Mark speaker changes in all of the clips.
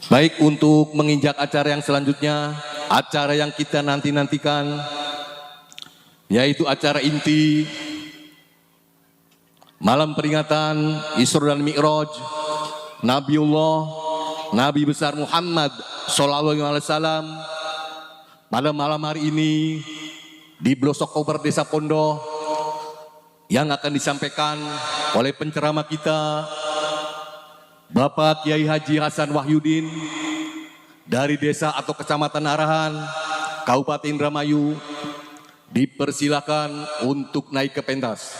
Speaker 1: Baik, untuk menginjak acara yang selanjutnya, acara yang kita nanti-nantikan, yaitu acara inti malam peringatan Isra dan Mi'raj Nabiullah Nabi besar Muhammad sallallahu alaihi wasallam. Pada malam hari ini di Blosok Kober Desa Pondoh yang akan disampaikan oleh penceramah kita Bapak Kiai Haji Hasan Wahyudin dari desa atau kecamatan Arahan, Kabupaten Indramayu. Dipersilakan untuk naik ke pentas.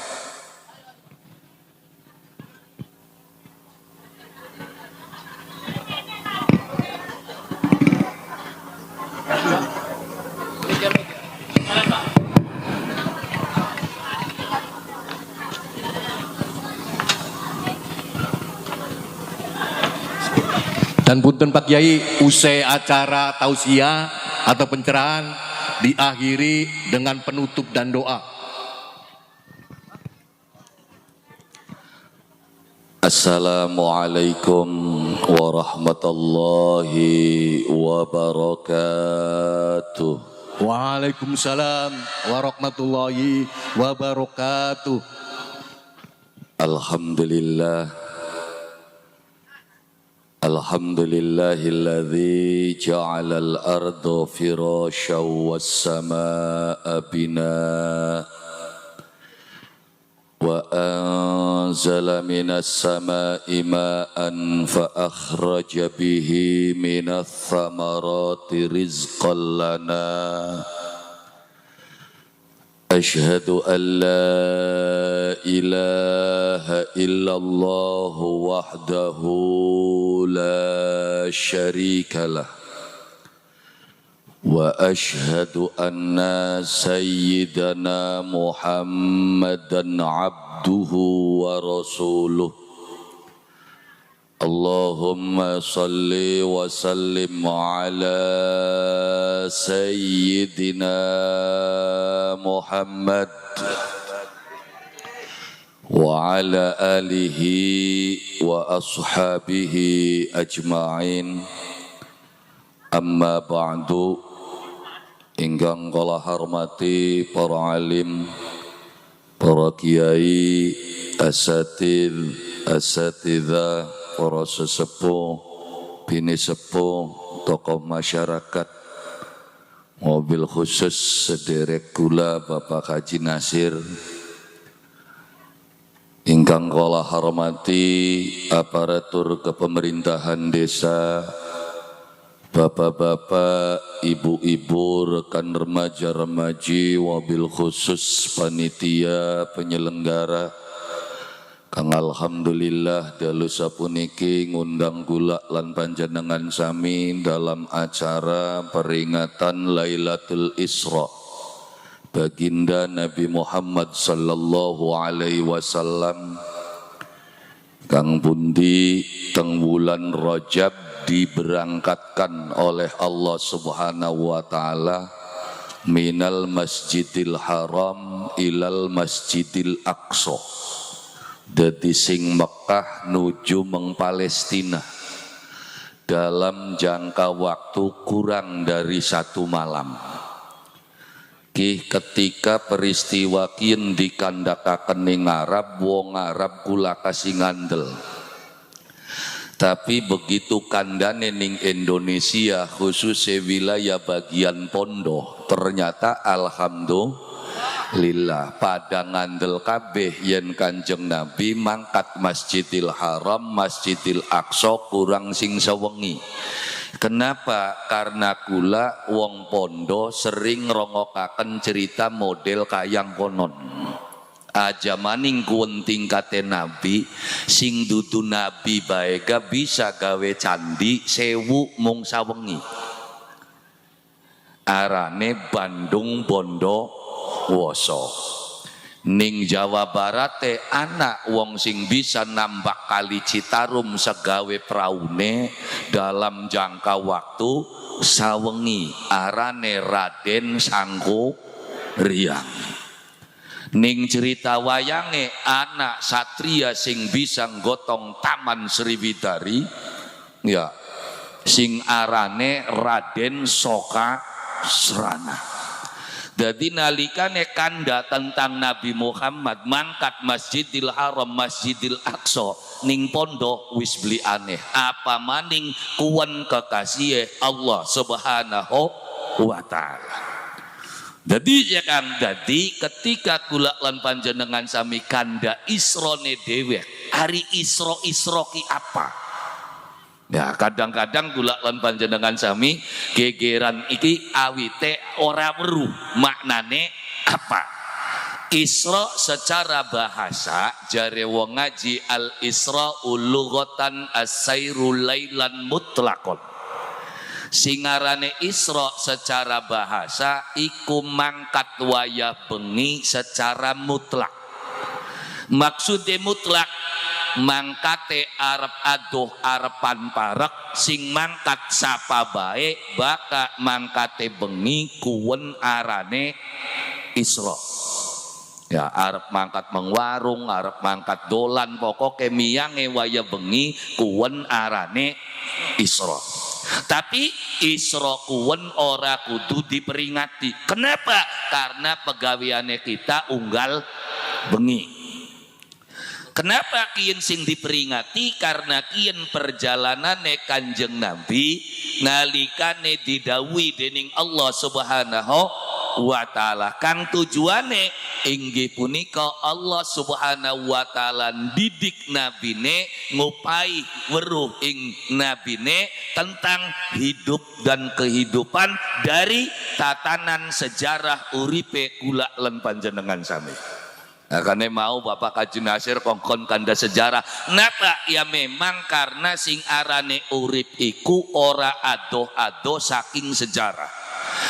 Speaker 1: Dan punten Pak Kiai, usai acara tausiah atau pencerahan diakhiri dengan penutup dan doa.
Speaker 2: Assalamualaikum warahmatullahi wabarakatuh.
Speaker 1: Waalaikumsalam warahmatullahi wabarakatuh.
Speaker 2: Alhamdulillahilladzi ja'alal arda firasyan was samaa'a binaa wa anzala minas samaa'i maa'an fa akhraja bihi minats thamarati rizqan lana. Ashhadu an la ilaha illallah wahdahu la syarika lah wa ashhadu anna sayyidana Muhammadan abduhu wa rasuluh. Allahumma salli wa sallim ala sayyidina Muhammad wa ala alihi wa ashabihi ajma'in. Amma ba'du, ingkang kula hormati para alim, para kiai, asatidzah, para sesepuh, bini sepuh, tokoh masyarakat, mobil khusus sederek kula Bapak Haji Nasir, ingkang kula hormati aparatur kepemerintahan desa, bapak-bapak, ibu-ibu, rekan remaja-remaji, mobil khusus panitia penyelenggara, kang alhamdulillah dalu sapuniki ngundang kula lan panjenengan sami dalam acara peringatan Lailatul Isra baginda Nabi Muhammad sallallahu alaihi wasallam kang pundi teng wulan Rajab diberangkatkan oleh Allah Subhanahu wa taala minal Masjidil Haram ilal Masjidil Aqsa, dadi sing Mekah nuju meng Palestina dalam jangka waktu kurang dari 1 malam. Ketika peristiwa kian dikandakaken ing Arab, wong Arab kula kasih ngandel. Tapi begitu kandane ning Indonesia, khususnya wilayah bagian Pondoh, ternyata alhamdulillah pada ngandel kabeh yen Kanjeng Nabi mangkat Masjidil Haram, Masjidil Aqsa kurang sing sewengi. Kenapa? Karena kula wong Pondoh sering ngrungokaken cerita model kayang konon. Aja maning kuwen tingkate Nabi sing dudu Nabi bae gak bisa gawe candi 1000 mung sawengi. Arane Bandung Bondowoso. Ning Jawa Barat anak wong sing bisa nambah Kali Citarum segawe praune dalam jangka waktu sawengi. Arane Raden Sangkuriang. Ning cerita wayange anak satria sing bisa nggotong Taman Sriwidari, ya sing arane Raden Soka Srana. Jadi nalikane kanda tentang Nabi Muhammad mangkat Masjidil Haram Masjidil Aqsa ning pondok wis beli aneh apa maning kuwen kekasih Allah Subhanahu wa taala. Jadi ya Kang, jadi ketika kula lan panjenengan sami kanda isrone dewek, hari isro ki apa? Ya kadang-kadang kula lan panjenengan sami gegeran iki awite ora weruh maknane apa. Isra secara bahasa jare wong ngaji al isra lughatan as-sairu lailan mutlaqon. Singarane isra secara bahasa iku mangkat wayah bengi secara mutlak. Maksudnya mutlak mangkate arep adoh arepan parek sing mangkat sapa bae baka mangkate bengi kuwen arane isra. Ya arep mangkat mengwarung, arep mangkat dolan, pokoke miyange waya bengi kuwen arane isra. Tapi isra kuwen ora kudu diperingati. Kenapa? Karena pegaweane kita unggal bengi. Kenapa kian sing diperingati? Karena kian perjalanane Kanjeng Nabi nalikane didhawuhi dening Allah Subhanahu wa taala. Kang tujuane inggih punika Allah Subhanahu wa taala didik nabine, ngupai weruh ing nabine tentang hidup dan kehidupan dari tatanan sejarah uripe kula lan panjenengan sami. Nah, karena mau Bapak Kaji Nasir kongkon kanda sejarah. Napa? Ya memang karena sing arane urip iku ora ado-ado saking sejarah.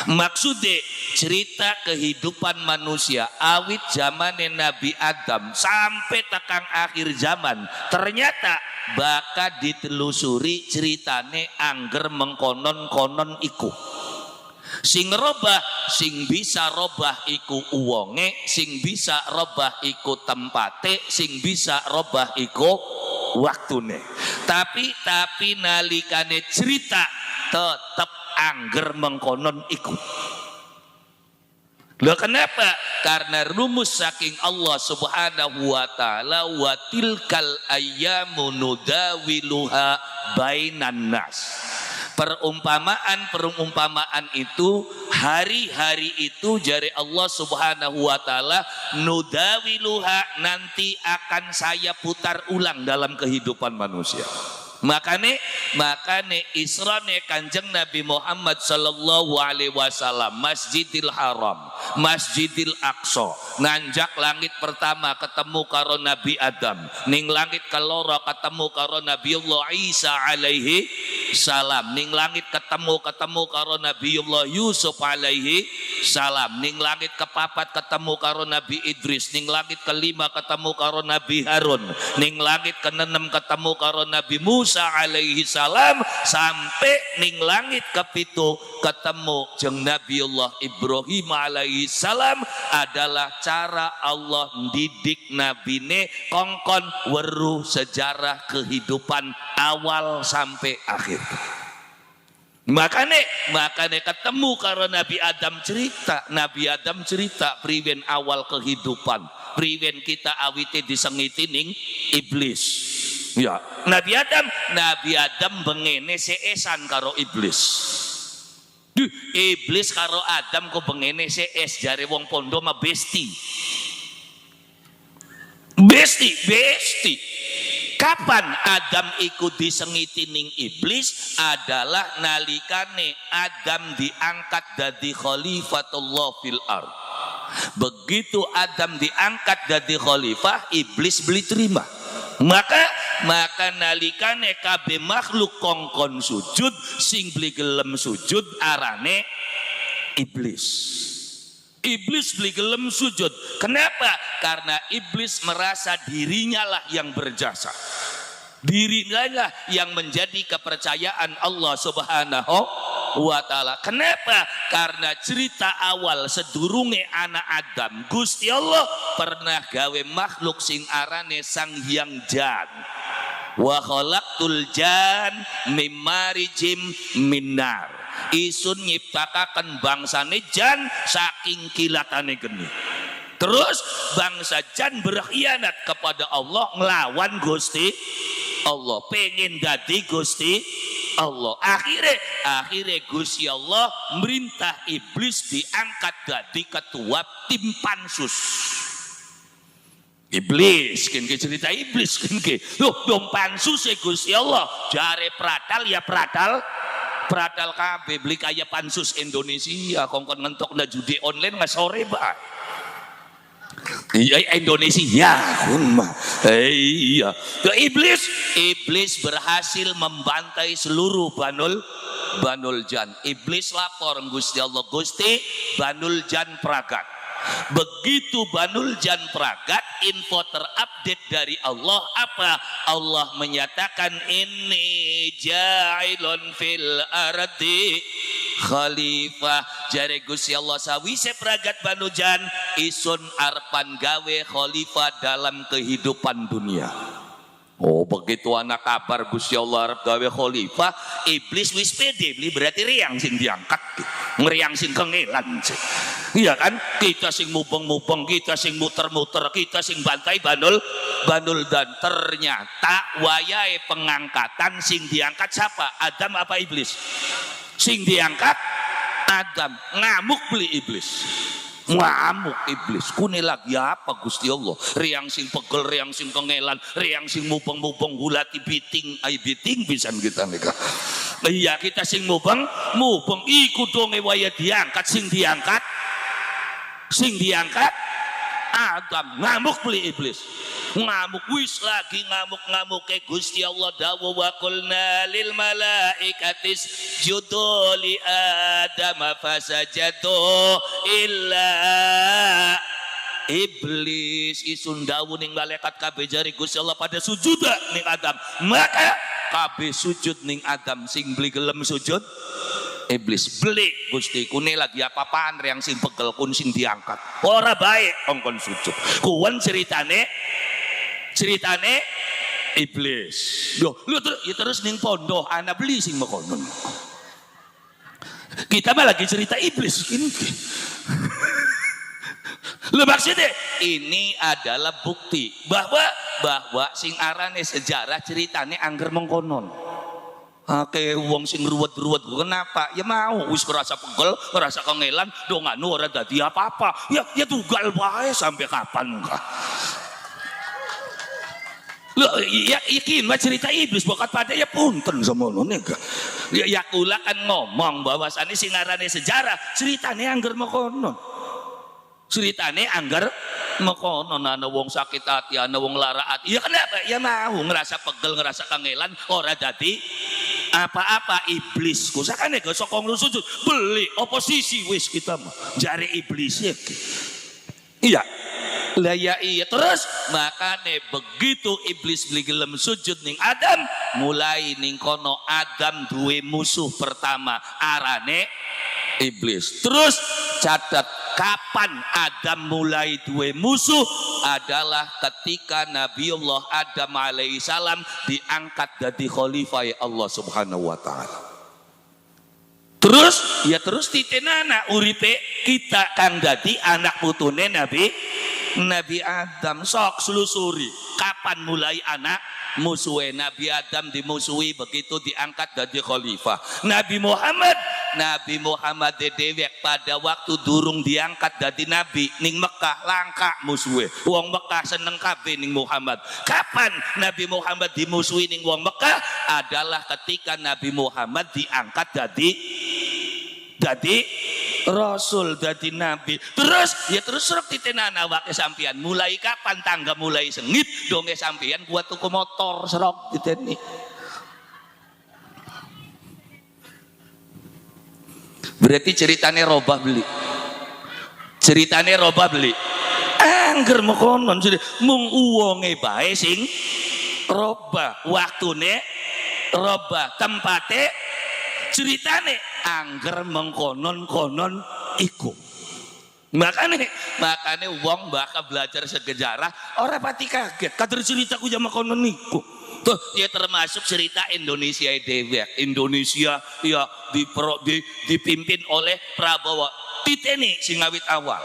Speaker 2: Maksudnya cerita kehidupan manusia awit zamane Nabi Adam sampai tekan akhir zaman. Ternyata bakal ditelusuri ceritane angger mengkonon-konon iku. Sing robah, sing bisa robah iku uwonge, sing bisa robah iku tempate, sing bisa robah iku waktune. Tapi nalikane cerita tetep angger mengkonon iku. Loh kenapa? Karena rumus saking Allah Subhanahu wa taala wa tilkal ayyamu nudawiluha bainan nas. Perumpamaan itu hari-hari itu jari Allah Subhanahu wa taala nudawiluha nanti akan saya putar ulang dalam kehidupan manusia. Makane israne Kanjeng Nabi Muhammad sallallahu alaihi wasallam Masjidil Haram, Masjidil Aqsa, nanjak langit pertama ketemu karo Nabi Adam, ning langit keloro ketemu karo Nabiullah Isa alaihi salam, ning langit ketemu karo Nabiullah Yusuf alaihi salam, ning langit kepapat ketemu karo Nabi Idris, ning langit kelima ketemu karo Nabi Harun, ning langit keenem ketemu karo Nabi Musa alaihi salam, sampai ning langit kepitu ketemu jeung Nabiullah Ibrahim alaihi salam. Adalah cara Allah didik nabine kongkon weruh sejarah kehidupan awal sampai akhir. Makane ketemu karo Nabi Adam cerita priwen awal kehidupan, priwen kita awite disengiti ning iblis. Ya, Nabi Adam bengene seesan karo iblis. Iblis karo Adam kok bengene sees jare wong pondo mah besti. Kapan Adam ikut disengiti ning iblis adalah nalikane Adam diangkat dadi khalifatullah fil ard. Begitu Adam diangkat dadi khalifah, iblis beli terima. Maka nalikane kabeh makhluk kongkon sujud, sing beli gelem sujud arane iblis. Iblis beli gelem sujud. Kenapa? Karena iblis merasa dirinya lah yang berjasa. Dirinya lah yang menjadi kepercayaan Allah Subhanahu wa taala. Kenapa? Karena cerita awal sedurunge anak Adam, Gusti Allah pernah gawe makhluk sing arane Sang Hyang Jan. wa khalaqtul jan mim marijim minnar. Isun nyiptakaken bangsane jan saking kilatane geni. Terus bangsa jan berkhianat kepada Allah, ngelawan Gusti Allah, pengen dadi Gusti Allah. Akhirnya Gusti Allah merintah iblis diangkat dadi ketua tim pansus. Iblis, kene cerita iblis kene. Loh, dong pansus Gusti Allah. Jare pradal ya pradal kabeh beli kaya pansus Indonesia kongkon ngentok na judi online nggak sore bae. Iya Indonesia iya. Iblis berhasil membantai seluruh Banul Jan. Iblis lapor Gusti Allah, Gusti Banul Jan pragat. Begitu Banul Jan pragat, info terupdate dari Allah apa? Allah menyatakan ini ja'ilun fil ardi khalifah. Jare Gusti Allah sawise pragat Banul Jan, isun arpan gawe khalifah dalam kehidupan dunia. Oh begitu anak kabar Gusti Allah arep gawe khalifah, iblis wis pede beli berarti riang sing diangkat, ngeriang sing kengelan sih. Iya kan, kita sing mubeng-mubeng, kita sing muter-muter, kita sing bantai Banul dan ternyata wayahe pengangkatan sing diangkat siapa? Adam apa iblis? Sing diangkat Adam, ngamuk beli iblis. Ngamuk iblis, kune lagi apa Gusti Allah? Riang sing pegel, riang sing kengelan, riang sing mubeng-mubeng gulati biting pisan kita nika. Iya kita sing mubeng iku donge waya diangkat sing diangkat Adam, ngamuk beli iblis. Ngamuk wis lagi ngamuk ke Gusti Allah dawu wa qulna lil malaikatis judu li Adam fasajadu illa iblis. Isun dawu ning malaikat kabeh jari Gusti Allah pada sujud ning Adam, maka kabeh sujud ning Adam. Sing beli gelem sujud iblis beli Gusti kune lagi apa-apaan yang sing pegel kun sing diangkat ora baik ongkon sujud kuwen ceritane iblis. Loh, lu terus ning pondok ana beli sing mekonon. Kita mah lagi cerita iblis ini. Lu maksudnya ini adalah bukti bahwa sing arane sejarah ceritane angger mengkonon. Oke, wong sing ruwet-ruwet kenapa? Ya mau wis ngerasa pegel, ngerasa kengelan, donganu ora dadi apa-apa. Ya tugal bae sampai kapan enggak? Loh, ya iki mah cerita iblis bokat pada ya punten semono nika. Ya kula kan ngomong bahwasane sing arane sejarah ceritane angger mekonon. Ceritane angger mekonon ana wong sakit hati, ana wong lara ati. Ya kenapa? Ya mau ngerasa pegel, ngerasa kangelan ora dadi apa-apa iblis. Ku sakane go sokong lu sujud beli oposisi wis kita mah jare iblis ya. Iya. Lah ya iya terus makane begitu iblis beli gelem sujud ning Adam, mulai ning kono Adam duwe musuh pertama arane iblis. Terus catat kapan Adam mulai duwe musuh adalah ketika Nabiullah Adam alaihissalam diangkat jadi khalifah Allah subhanahu wa ta'ala. Terus titenana uripe kita kang dadi anak putune Nabi Adam. Sok selusuri kapan mulai anak musuhe Nabi Adam dimusuhi begitu diangkat jadi khalifah. Nabi Muhammad dewek pada waktu durung diangkat jadi nabi ning Mekah langka musuhe. Wong Mekah seneng kabeh ning Muhammad. Kapan Nabi Muhammad dimusuhi ning wong Mekah adalah ketika Nabi Muhammad diangkat jadi Rasul, jadi Nabi. Terus serap titenana wake sampian. Mulai kapan tangga mulai sengit donge sampian buat tuku motor serok titeni. Berarti ceritane robah beli. Angger mekonon mung uwonge bae sing robah, waktune robah, tempate ceritane angger mengkonon-konon iku. Makane wong bakal belajar sejarah ora pati kaget kader ceritaku jama konon iku. Tuh, ya termasuk cerita Indonesia dewek. Indonesia ya dipimpin oleh Prabowo. Titeni singawit awal.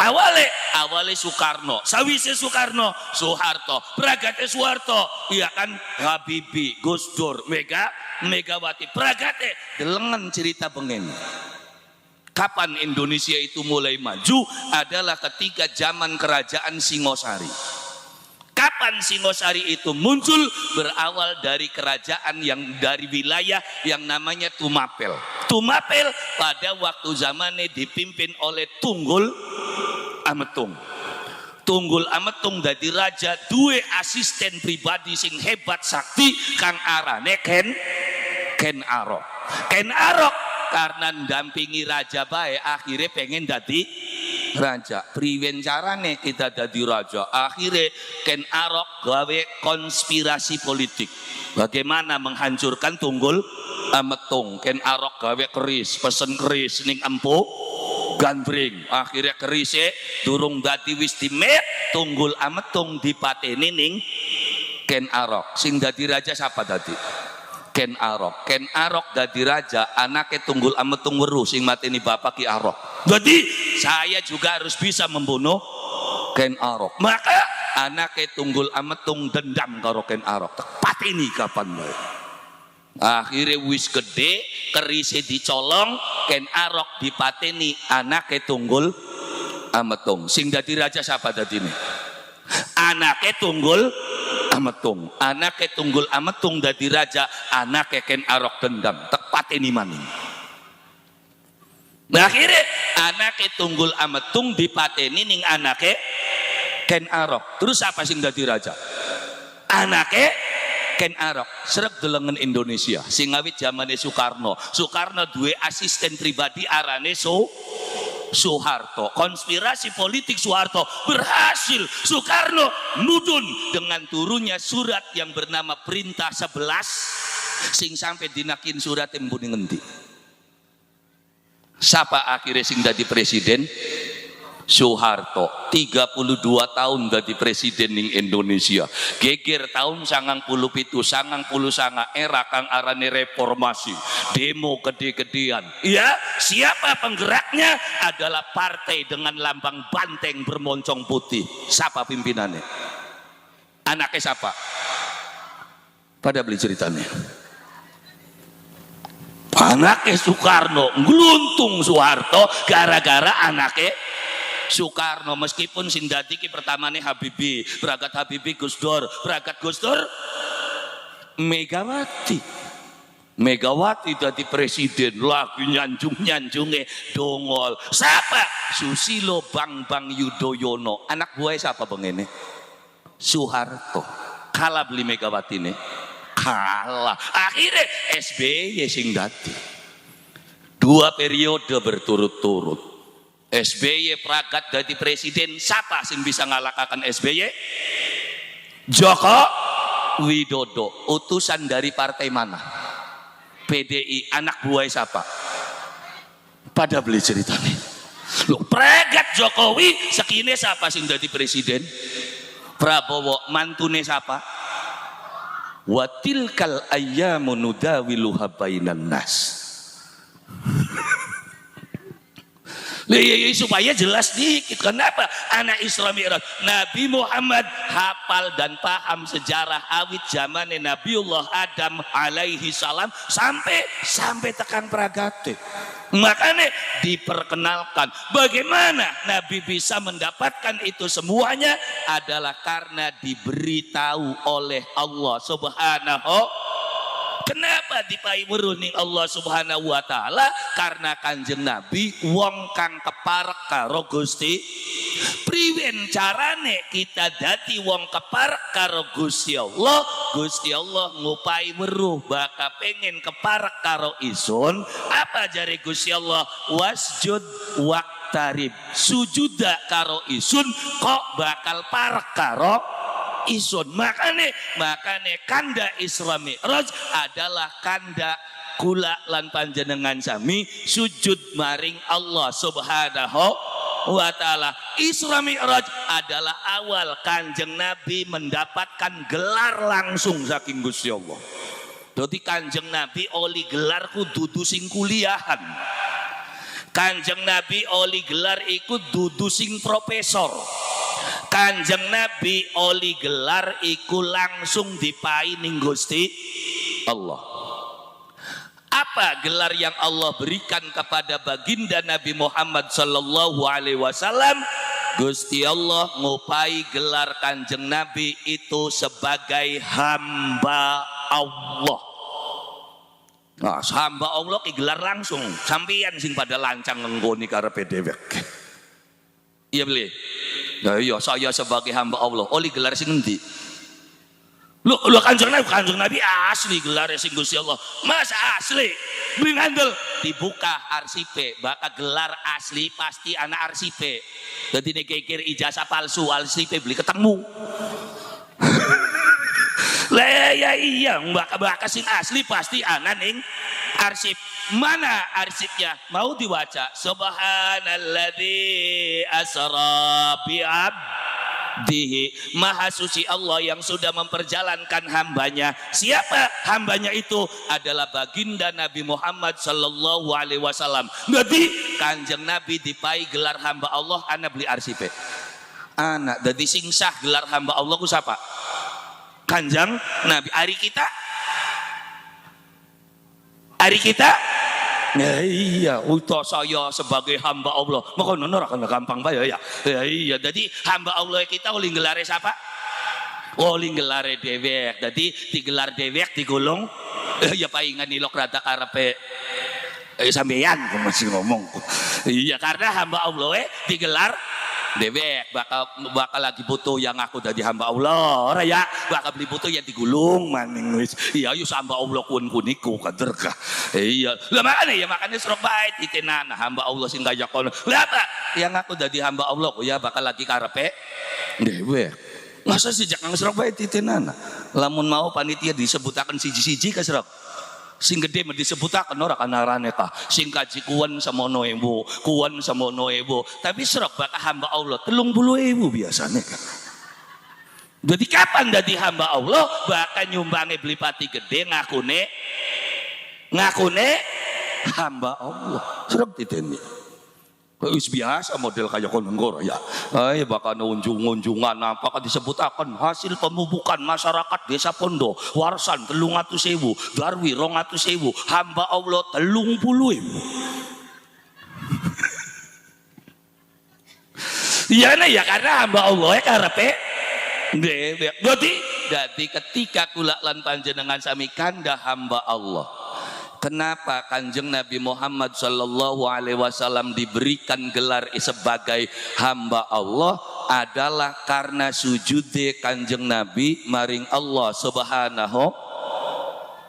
Speaker 2: Awale Soekarno, sawise Soekarno, Soeharto, pragate Soeharto, iya kan Habibie, Gus Dur, Megawati, pragate delengen cerita bengen. Kapan Indonesia itu mulai maju adalah ketika zaman kerajaan Singosari. Kapan Singosari itu muncul? Berawal dari kerajaan yang dari wilayah yang namanya Tumapel. Tumapel pada waktu zamannya dipimpin oleh Tunggul Ametung. Tunggul Ametung dadi raja, duwe asisten pribadi sing hebat sakti kang arane Ken Arok. Ken Arok karena ndampingi raja bae akhirnya pengen dadi raja. Priwen carane kita dadi raja? Akhirnya Ken Arok gawe konspirasi politik. Bagaimana menghancurkan Tunggul Ametung? Ken Arok gawe keris, pesen keris ning Empu Gandring. Akhirnya kerise durung dadi wis dimet, Tunggul Ametung dipateni ning Ken Arok. Sing dadi raja siapa dadi? Ken Arok. Ken Arok dadi raja, anaknya Tunggul Ametung weruh sing mateni bapak Ki Arok. Jadi saya juga harus bisa membunuh Ken Arok. Maka anaknya Tunggul Ametung dendam karo Ken Arok. Pateni kapan bae. Akhirnya wis gede, kerise dicolong, Ken Arok dipateni anaknya Tunggul Ametung. Sing dadi raja siapa dadi ini? Anaknya Tunggul Ametung. Anaknya Tunggul Ametung dadi raja, anaknya Ken Arok dendam, pateni maning. Nah, akhirnya anaknya Tunggul Ametung dipateni ning anaknya Ken Arok. Terus apa sing dadi raja? Anaknya Ken Arok. Sreg delengen Indonesia sing ngawit zamane Soekarno. Soekarno duwe asisten pribadi arane Soeharto. Konspirasi politik Soeharto berhasil. Soekarno mudun dengan turunnya surat yang bernama Perintah 11 sing sampai dinakin surat embuni ngendi. Siapa akhirnya sing dadi presiden? Soeharto. 32 tahun dadi presiden ning Indonesia. Geger tahun 97 era kang arane reformasi. Demo gede-gedean. Ya, siapa penggeraknya? Adalah partai dengan lambang banteng bermoncong putih. Siapa pimpinannya? Anaknya siapa? Pada beli ceritanya. Anaknya Soekarno ngluntung Soeharto gara-gara anaknya Soekarno. Meskipun sing dadi ki pertamane Habibie, berangkat Habibie Gus Dur, berangkat Gus Dur Megawati dadi presiden, lagi nyanjunge dongol. Siapa? Susilo Bambang Yudhoyono. Anak buah siapa bang ini? Soeharto. Kalah beli Megawati nih. Kalah. Akhirnya SBY sing dadi. 2 periode berturut-turut. SBY pragat dadi presiden. Siapa sing bisa ngalahkan SBY? Joko Widodo. Utusan dari partai mana? PDI. Anak buah siapa? Pada beli ceritanya. Loh, pragat Jokowi sekine siapa sing dadi presiden? Prabowo. Mantune siapa? Watilkal ayyamu nudawiluha bainan nas. Supaya jelas dikit. Kenapa? Anak Isra Mi'raj. Nabi Muhammad hafal dan paham sejarah awit zaman Nabiullah Adam alaihi salam sampai tekan pragate. Makanya diperkenalkan bagaimana Nabi bisa mendapatkan itu semuanya adalah karena diberitahu oleh Allah Subhanahu. Kenapa dipai weruning Allah Subhanahu wa taala? Karena Kanjeng Nabi wong kang keparek karo Gusti. Priwen carane kita dadi wong keparek karo Gusti Allah? Gusti Allah ngupai weruh bakal pengen keparek karo isun. Apa jare Gusti Allah? Wasjud waqtarib. Sujuda karo isun kok bakal parek karo isun. Makane kanda Isra Mi'raj adalah kanda kula lan panjenengan sami sujud maring Allah Subhanahu wa ta'ala. Isra Mi'raj adalah awal Kanjeng Nabi mendapatkan gelar langsung saking Gusti Allah. Jadi Kanjeng Nabi oli gelar kudu sing kuliahan. Kanjeng Nabi oli gelar ikut dudu sing profesor. Kanjeng Nabi oli gelar iku langsung dipai ning Gusti Allah. Apa gelar yang Allah berikan kepada baginda Nabi Muhammad sallallahu alaihi wasallam? Gusti Allah ngupai gelar Kanjeng Nabi itu sebagai hamba Allah. Nah, hamba Allah gelar langsung sampeyan sing pada lancang nggoni karepe dhewek. Iya beli. Nah iya saya sebagai hamba Allah oli gelar sing endi? Lu Kanjeng Nabi asli gelar sing Gusti Allah. Masa asli? Beli ngandel dibuka arsipe, bakal gelar asli pasti anak arsipe. Jadi nek kikir ijazah palsu arsipe beli ketemu. Lah ya iya bakal sing asli pasti anak ning arsip. Mana arsipnya? Mau dibaca. Subhanalladzi asra bi'abdihi. Maha suci Allah yang sudah memperjalankan hambanya. Siapa hambanya itu? Adalah baginda Nabi Muhammad sallallahu alaihi wasallam. Jadi Kanjeng Nabi dipai gelar hamba Allah, anak beli arsipe. Anak jadi sing sah gelar hamba Allah ku siapa? Kanjeng Nabi. Hari kita ya iya, utuh saya sebagai hamba Allah. Maka ora kan gampang bae ya. Ya iya, jadi hamba Allah kita oleh gelare siapa? Oleh gelare dewek. Jadi digelar dewek digulung ya paingan nilok rada karepe sampeyan masih ngomong. Iya, karena hamba Allah digelar dewek bakal lagi butuh yang aku jadi hamba Allah ora ya bakal beli butuh yang digulung maning wis iya yo hamba Allah kun kuniku kader kah iya lah makanya serok bae titenana hamba Allah sing kaya kono lah apa yang aku jadi hamba Allah ya bakal lagi karepe dewek masa sejak nang serok bae titenana lamun mau panitia disebutaken siji-siji ka serok sing gede disebutaken ora kanarane kah sing kaji kuwen semono ewu tapi serok bakal hamba Allah 30.000 biasanya kan. Jadi kapan dadi hamba Allah bakal nyumbangi beli pati gede ngakune hamba Allah serok diteni wis biasa model kayak konenggor ya ay bakal unjungan apa kan disebutakan hasil pemupukan masyarakat desa Pondo warisan 300.000 Darwi 200.000 hamba Allah 30.000 iya nih ya karena hamba Allah karepe jadi ketika kula lan panjenengan sami kanda hamba Allah. Kenapa Kanjeng Nabi Muhammad sallallahu alaihi wasallam diberikan gelar sebagai hamba Allah adalah karena sujude Kanjeng Nabi maring Allah Subhanahu.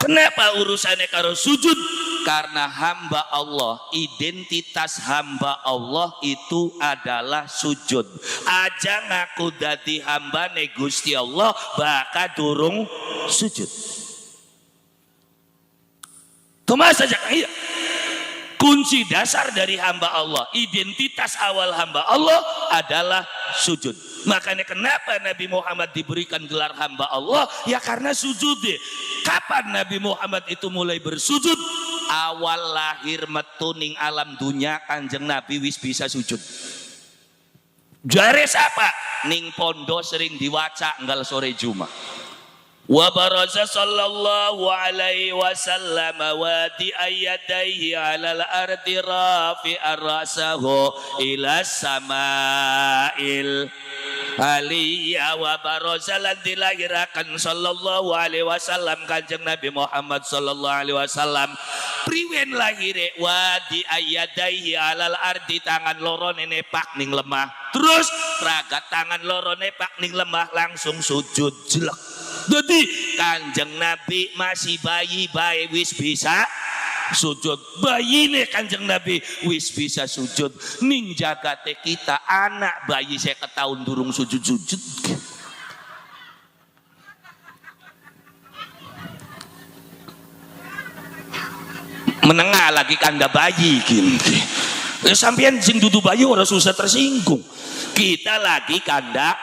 Speaker 2: Kenapa urusannya karo sujud? Karena hamba Allah, identitas hamba Allah itu adalah sujud. Aja ngaku dadi hambane Gusti Allah bakal durung sujud. Cuma saja iya. Kunci dasar dari hamba Allah, identitas awal hamba Allah adalah sujud. Makanya kenapa Nabi Muhammad diberikan gelar hamba Allah? Ya karena sujud. Kapan Nabi Muhammad itu mulai bersujud? Awal lahir metuning alam dunia Kanjeng Nabi wis bisa sujud. Jare siapa? Ning Pondo sering diwaca enggal sore Jumat. Wa baraza sallallahu alaihi wasallam wa di ayadaihi alal ardi rafi'ar rasahu ila samail aliyah wa baraza lan dilahirakan sallallahu alaihi wasallam Kanjeng Nabi Muhammad sallallahu alaihi wasallam priwen lahire wa di ayadaihi alal ardi tangan loro nepak ning lemah terus raga tangan loro nepak ning lemah langsung sujud jelek. Jadi Kanjeng Nabi masih bayi wis bisa sujud. Bayi nih Kanjeng Nabi wis bisa sujud. Ning jagate kita anak bayi 50 tahun durung sujud-sujud. Menengah lagi kanda bayi gini. Sampean sing dudu bayi ora susah tersinggung. Kita lagi kandak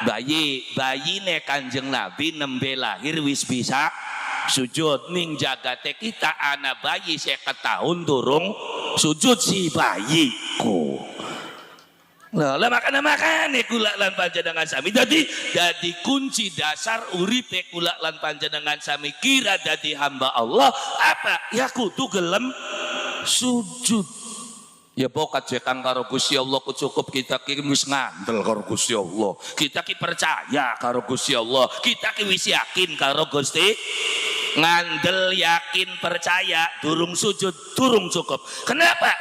Speaker 2: bayi nek Kanjeng Nabi nembe lahir wis bisa sujud ning jagate kita anak bayi 50 tahun durung sujud si bayiku. Lah makane kula lan panjenengan sami dadi kunci dasar uripe kula lan panjenengan sami kira dadi hamba Allah apa ya kudu gelem sujud. Ya bokat jekang karo Gusti Allah cukup kita ki wis ngandel karo Gusti Allah. Kita ki percaya karo Gusti Allah. Kita ki wis yakin karo Gusti. Ngandel yakin percaya durung sujud durung cukup. Kenapa?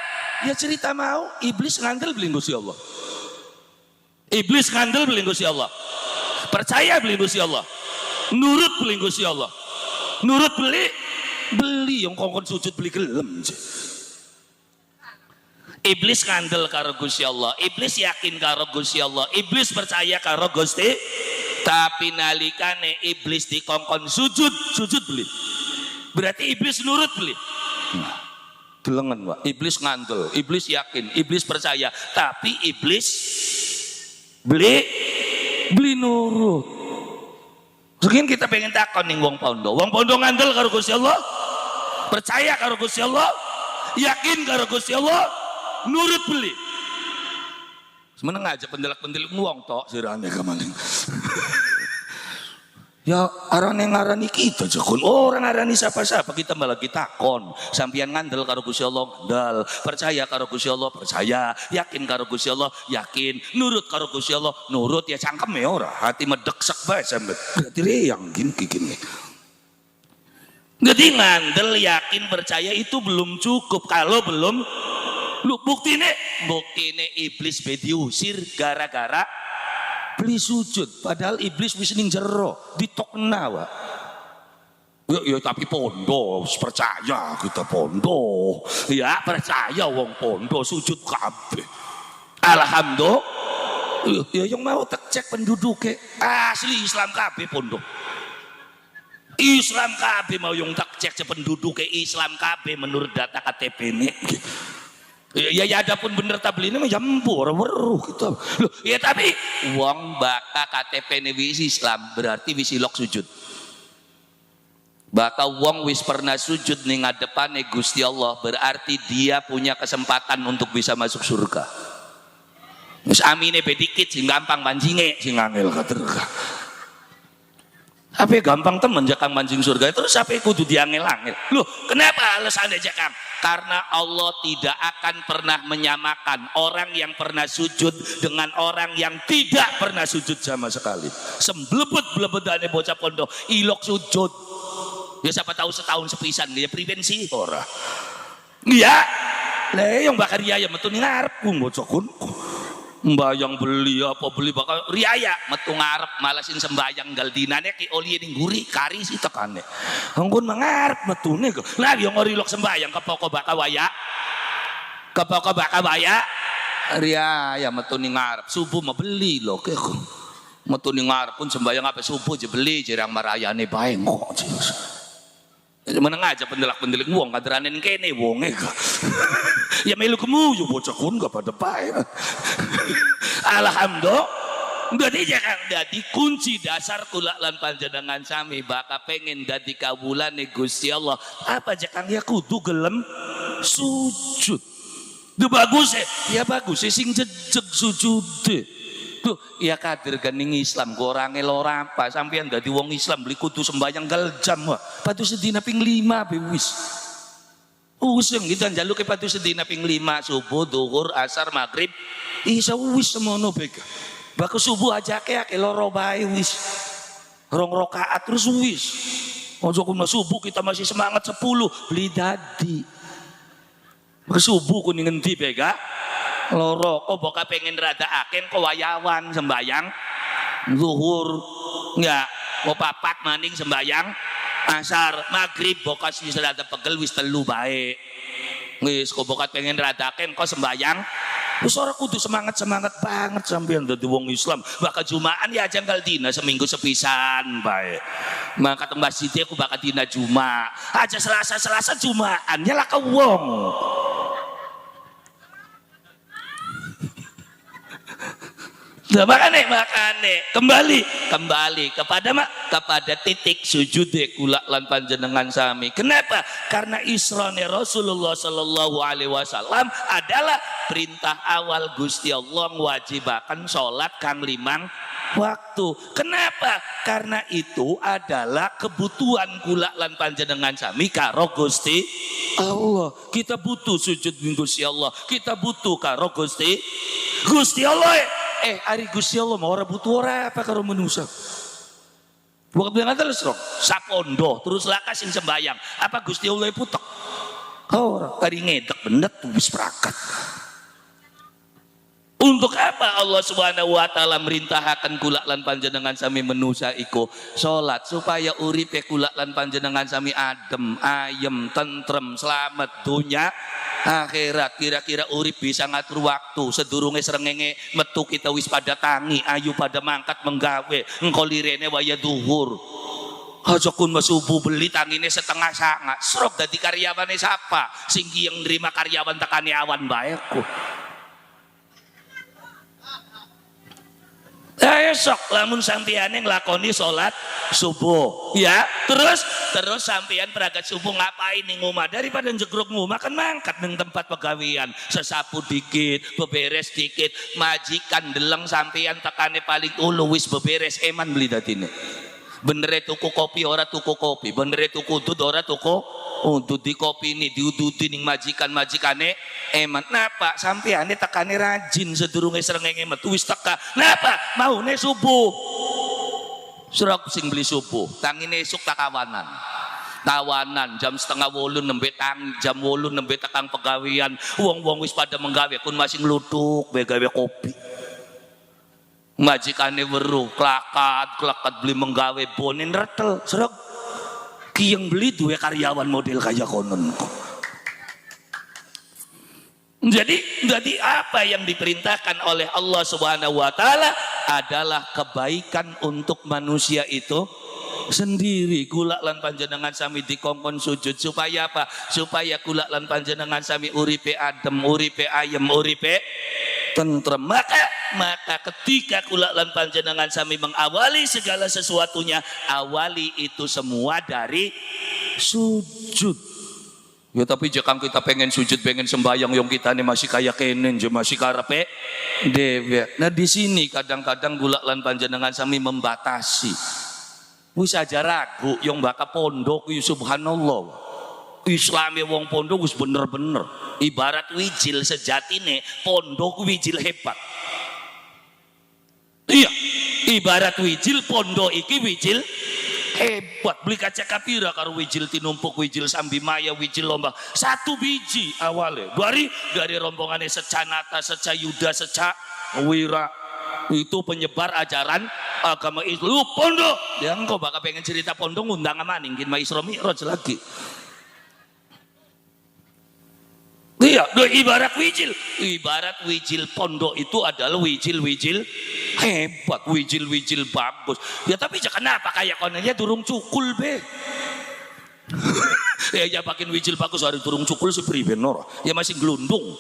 Speaker 2: Ya cerita mau iblis ngandel beli Gusti Allah. Iblis ngandel beli Gusti Allah. Percaya beli Gusti Allah. Nurut beli Gusti Allah. Nurut beli yang kongkon sujud beli gelem. Iblis ngandel karo Gusti Allah, iblis yakin karo Gusti Allah, iblis percaya karo Gusti, tapi nalikane iblis dikongkon sujud beli. Berarti iblis nurut beli. Delengen, Pak. Iblis ngandel, iblis yakin, iblis percaya, tapi iblis beli nurut. Mungkin kita pengen takon ning wong pondo. Wong pondo ngandel karo Gusti Allah, percaya karo Gusti Allah, yakin karo Gusti Allah, nurut beli. Semeneng aja pendelak-pendelik wong tok sirane kamaling. Ya arane ngarani kita jakun. Orang ngarani siapa-siapa kita malah kita kon. Sampeyan ngandel karo Gusti Allah, ngandel. Percaya karo Gusti Allah, percaya. Yakin karo Gusti Allah, yakin. Nurut karo Gusti Allah, nurut ya cangkeme ora. Hati medek bae sampe. Berarti reyang gini. Jadi ngandel, yakin, percaya itu belum cukup kalau belum lu buktine iblis diusir gara-gara beli sujud padahal iblis wis ning jero ditokna Pak. Ya tapi pondo percaya kita pondo. Ya percaya wong pondo sujud kabeh. Alhamdulillah. Ya yang mau tak cek penduduknya asli Islam kabeh pondo. Islam kabeh mau yang tak cek penduduknya Islam kabeh menurut data KTP ini. Ya ada pun bener tabeli ini jambur weruh gitu. Loh, ya tapi wong baka KTP ini wis Islam berarti wis ilok sujud. Baka wong wis pernah sujud ning ngadepane Gusti Allah berarti dia punya kesempatan untuk bisa masuk surga. Wis amine bedikit sing gampang manjinge sing angel katerka. Apa gampang temen jakang mancing surga itu sampai kudu diangel-angel. Loh, kenapa alasannya jakang? Karena Allah tidak akan pernah menyamakan orang yang pernah sujud dengan orang yang tidak pernah sujud sama sekali. Semblebet-blebetane bocah pondok ilok sujud. Ya siapa tahu setahun sepisan dia prevensi ora. Iya. Lah yang bakar riaya metu ning ngarepku bocah kun. Mbayang beli bakal riaya metu ngarep malasin sembayang gal dinane ki oli ning guri kari si tekane. Engkon mangarep metune kok. Lah yo ngorilok sembayang kepoko baka waya. Riaya metu ning ngarep subuh mau beli lho kek. Metu ning ngarep pun sembayang apa subuh je beli jirang marayane bae kok. Meneng aja pendelak-pendelik wong kaderane ning kene wonge kok. Ya melu kemuyu bocah kun gak pada bae. Alhamdulillah. Dadi kunci dasar kula lan panjenengan sami baka pengen dadi kawulane Gusti Allah. Apa jakang ya kudu gelem sujud. Duh bagus ya bagus sing jejeg sujude. Tuh ya kader gening Islam go ora ngel ora apa sampeyan dadi wong Islam beli kudu sembayang gal jam wah. Padu sedina ping 5 be wis. Useng kita njaluke padu sedina ping 5 subuh, zuhur, asar, maghrib. Isa wis semono bega. Baku subuh aja ake loro bae wis. Rong rakaat terus wis. Ojo kuna subuh kita masih semangat 10 beli dadi. Baku subuh ku ning endi bega? Loro kok boka pengen rada aken kok wayawan sembayang zuhur enggak mau papat maning sembayang asar maghrib boka wis rada pegel wis telu bae wis kok boka pengen rada aken kok sembayang wis ora kudu semangat banget sampeyan dadi wong Islam bakal jumaan ya janggal dina seminggu sepisan bae maka teng masjid aku bakal dina Jumat aja Selasa Jumaan ya lah ke wong. Makane kembali kepada titik sujud kula lan panjenengan sami. Kenapa? Karena Israne Rasulullah sallallahu alaihi wasallam adalah perintah awal Gusti Allah wajibakan salat kang 5 waktu. Kenapa? Karena itu adalah kebutuhan kula lan panjenengan sami karo Gusti Allah. Kita butuh sujud ning Gusti Allah. Kita butuh karo Gusti Allah. Ari Gusti Allah mau ora butuh ora apa karo manusia. Bukan bilang terus rok, sapondo terus lakas sing sembayang. Apa Gusti Allah putek? Ora, kari ngedek benet wis prakat. Untuk apa Allah Subhanahu wa taala merintahkan kula lan panjenengan sami manusia iku salat supaya uripe kula lan panjenengan sami adem, ayem, tentrem, selamat dunya akhirat. Kira-kira urip bisa ngatur waktu sedurunge srengenge metu kita wis pada tangi ayu pada mangkat menggawe engko lirene waya duhur aja kun subuh beli tangine setengah sangat srok dadi karyawane siapa sing yang nerima karyawan tekane awan baeku. Esok lamun sampeyan nglakoni salat subuh ya terus sampeyan berangkat subuh ngapain ning omah daripada jegrok omah kan mangkat ning tempat pegawean sesapu dikit beberes dikit majikan deleng sampeyan tekane paling ulu wis beberes eman beli datine bener tuku kopi ora tuku kopi bener tuku udud ora tuku untuk di kopi ini diuduti ning majikan-majikane eman. Napa sampeane tekane rajin sedurunge srengenge metu wis teka. Napa maune subuh. Surak sing beli subuh, tangine esuk takawanan. Tawanan jam 7:30 nembe jam 8 nembe tekang pegawean. Wong-wong wis pada menggawe kun masih ngluthuk gawe kopi. Majikane weruh klakat beli menggawe bonen retel. Surak yang beli dua karyawan model kaya konon. Jadi apa yang diperintahkan oleh Allah Subhanahu wa taala adalah kebaikan untuk manusia itu sendiri. Kula lan panjenengan sami dikongkon sujud supaya apa? Supaya kula lan panjenengan sami uripe adem, uripe ayem, uripe tentrem. Maka ketika kula lan panjenengan sami mengawali segala sesuatunya, awali itu semua dari sujud. Ya tapi jika kita pengen sujud, pengen sembahyang yang kita ini masih kayak kenen, masih karepe dewe. Nah di sini kadang-kadang kula lan panjenengan sami membatasi. Wis aja ragu yang baka pondok subhanallah. Islami wong pondok wis bener-bener ibarat wijil sejatine pondok wijil hebat. Iya, ibarat wijil pondok iki wijil hebat. Beli kaca kapira karo wijil tinumpuk, wijil sambi maya, wijil lomba. Satu biji awalnya. Dari rombongannya secanata, secayuda, secawira. Itu penyebar ajaran agama Islam. Pondok. Ya engkau bakal pengen cerita pondok ngundang maning gin ma Isra Mi'raj lagi. Iya, ibarat wijil pondok itu adalah wijil hebat, wijil bagus. Ya tapi kenapa kayak konenya durung cukul be? Ya pakin wijil bagus hari durung cukul si pribenor. Ya masih gelundung.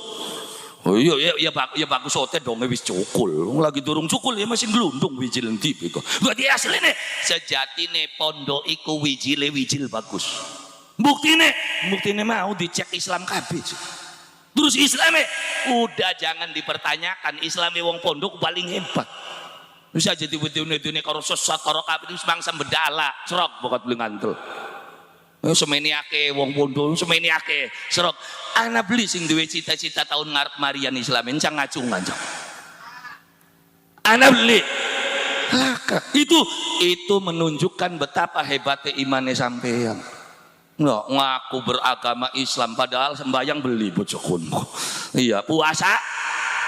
Speaker 2: Oh iya ya bagus otet dong wis cukul. Lagi durung cukul ya masih gelundung wijil endi beko. Berarti asline sejatine pondok iku wijil bagus. Buktine mau dicek Islam kabeh. Terus Islamnya udah jangan dipertanyakan. Islamnya wong pondok paling hebat. Bisa jadi wedune karo sesat karo kabeh wis mangsa bedala, serok bokat beli ngantel. Semeni akeh wong pondok, semeni akeh serok. Ana beli sing duwe cita-cita tahun ngarep marian Islam encang ngacung ngancang. Ana beli. Laka. Itu menunjukkan betapa hebatnya imane sampeyan. Nggak ngaku beragama Islam padahal sembahyang beli bojokunku. Iya puasa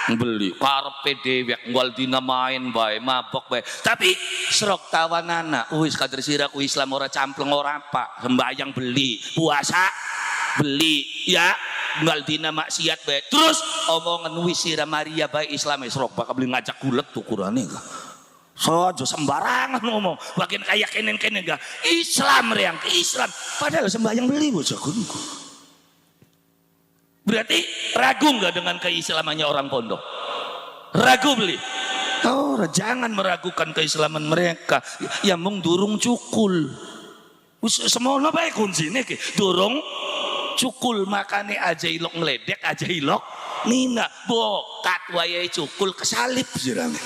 Speaker 2: beli karpe dewek ngwal dina main bae mabok bae tapi serok tawanana wis kader siraku Islam ora campleng ora apa sembahyang beli puasa beli ya ngwal dina maksiat bae terus omongan wis sira Maria bae Islam serok bakal beli ngajak gulet tukurane sojo sembarangan ngomong bagian kayak kenen gak Islam reang ke Islam padahal sembahyang beli bojokunku. Berarti ragu nggak dengan keislamannya orang pondok? Ragu beli? Oh, jangan meragukan keislaman mereka. Ya mung durung cukul. Semono bae kuncine ki, durung cukul, makane aja ilok ngeledek, aja ilok nina bokat wayahe cukul kesalip sirame.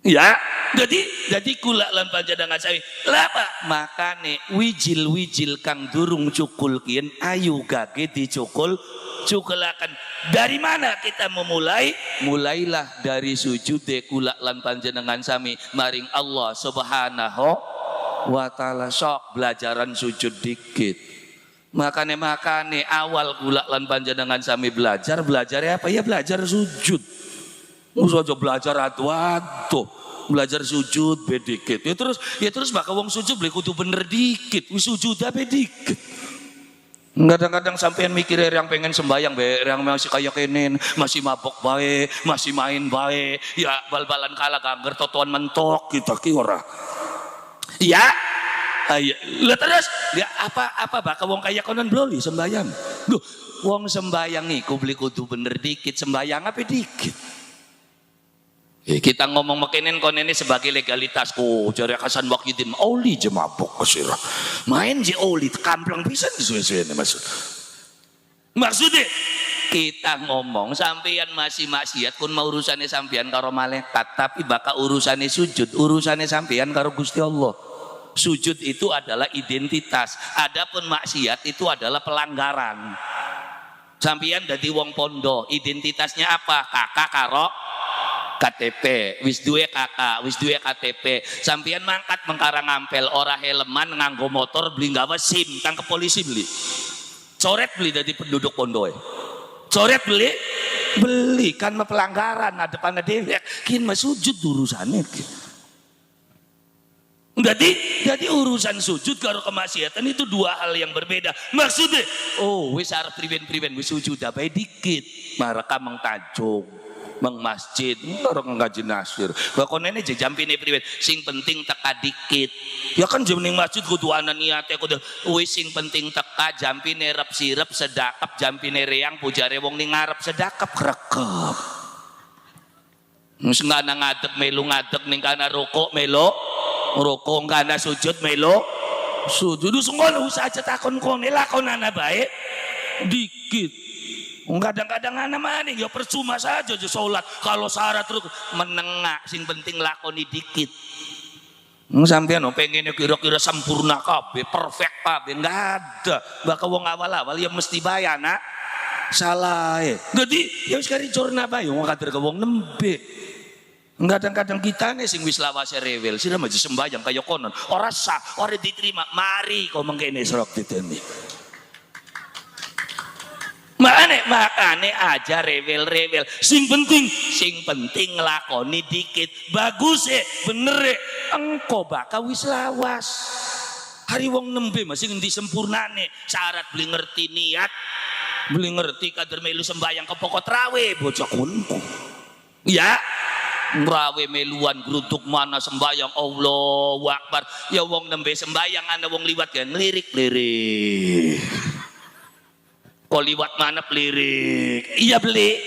Speaker 2: Ya, jadi kula lan panjenengan sami. Lapa makane wijil-wijil kang durung cukul kien ayu gage dicukul cukulakan. Dari mana kita memulai? Mulailah dari sujud kula lan panjenengan sami maring Allah Subhanahu wa taala. Sok belajaran sujud dikit. Makane awal kula lan panjenengan sami belajar apa ya, belajar sujud. Aja belajar adu-adu, belajar sujud be dikit. Ya terus bakal wong sujud beli kudu bener dikit, wis sujud be dikit. Kadang-kadang sampean mikir yang pengen sembayang be, yang masih kayak kenen, masih mabok bae, masih main bae, ya bal-balan kalah gangger totoan mentok kita ki ora. Ya, ayo. Lah terus ya apa bakal wong kaya konon bloli sembayang. Duh, wong sembayang iku beli kudu bener dikit, sembayang apa dikit. Kita ngomong makinin kon ini sebagai legalitas ku jare Hasan Wahidin oli je mabok kesira main je oli kamplang pisan suwe-suwe maksudnya kita ngomong sampeyan masih maksiat kun mau urusane sampeyan karo malaikat, tapi bakal urusane sujud urusane sampeyan karo Gusti Allah. Sujud itu adalah identitas, adapun maksiat itu adalah pelanggaran. Sampeyan dadi wong pondo, identitasnya apa? Kakak karo KTP, wis duwe kakak, wis duwe KTP. Sampeyan mangkat mengkarang ampel, ora helman nganggo motor beli gawe SIM, tangkep polisi beli. Coret beli dari penduduk pondoe. Coret beli kan pelanggaran ada pada dewek. Kin mah sujud urusane. Jadi urusan sujud karo kemaksiatan itu dua hal yang berbeda. Maksudnya, oh wis arep priben-priben wis sujud bae dikit, maraka mengtajung. Mang masjid orang ngaji nasir bakon ini jampine priwet sing penting teka dikit ya kan jemning masjid kudu ana niate kudu wis sing penting teka jampine rep sirep sedakap jampine reang pujare wong ning ngarep sedakap krekep wis ngana ngadeg melu ngadeg ning kana rukuk melu rukuk kana sujud melu sujud wis ngono usah aja takon kone lakonana bae dikit. Kadang-kadang anak maning ya percuma saja aja sholat kalau syarat terus menengah sing penting lakoni dikit. Sampean pengen kira-kira sempurna kabeh perfect kabeh enggak ada. Bakal wong awal-awal ya mesti bayar nak salah. Jadi ya wis kari corna bae wong kader ke wong nembe. Kadang-kadang kita nih sing wis lawase rewel sira maju sembayang kaya konon ora sah ora diterima mari kok mengkene serok diteni. Makane aja rewel-rewel. Sing penting lakoni dikit. Bagus bener engko bakal wis lawas. Hari wong nembe masih ngendi sempurnane. Syarat beli ngerti niat, beli ngerti kader melu sembayang ke pokok trawe bocah kunku. Ya, rawe meluan geruduk mana sembayang Allahu Akbar. Ya wong nembe sembayang ana wong liwat kan lirik-lirik. Kok liwat mana pelirik iya beli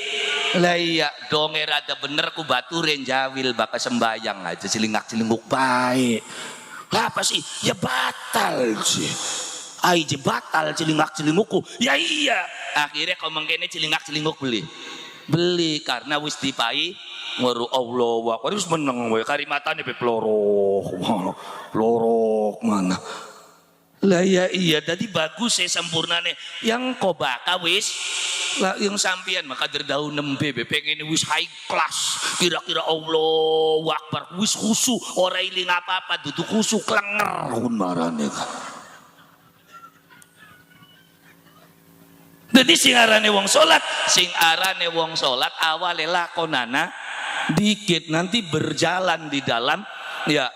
Speaker 2: lah iya donge rada bener ku baturin jawil bakal sembayang aja cilingak-cilinguk baik apa sih ya batal sih aja batal cilingak-cilingukku ya iya akhirnya kau mengkene cilingak-cilinguk beli karena wis dipai ngoru Allah wak wis meneng wae karimatane be plorok mana lah ya iya jadi bagus sempurnane yang kau baka wis lah yang sampian maka derdaun nembe pengen wis high class kira-kira Allah Akbar wis khusyuk ora iling apa-apa duduk khusyuk klenger kun marane kan. Jadi sing arane wong salat awale lakonana dikit nanti berjalan di dalam ya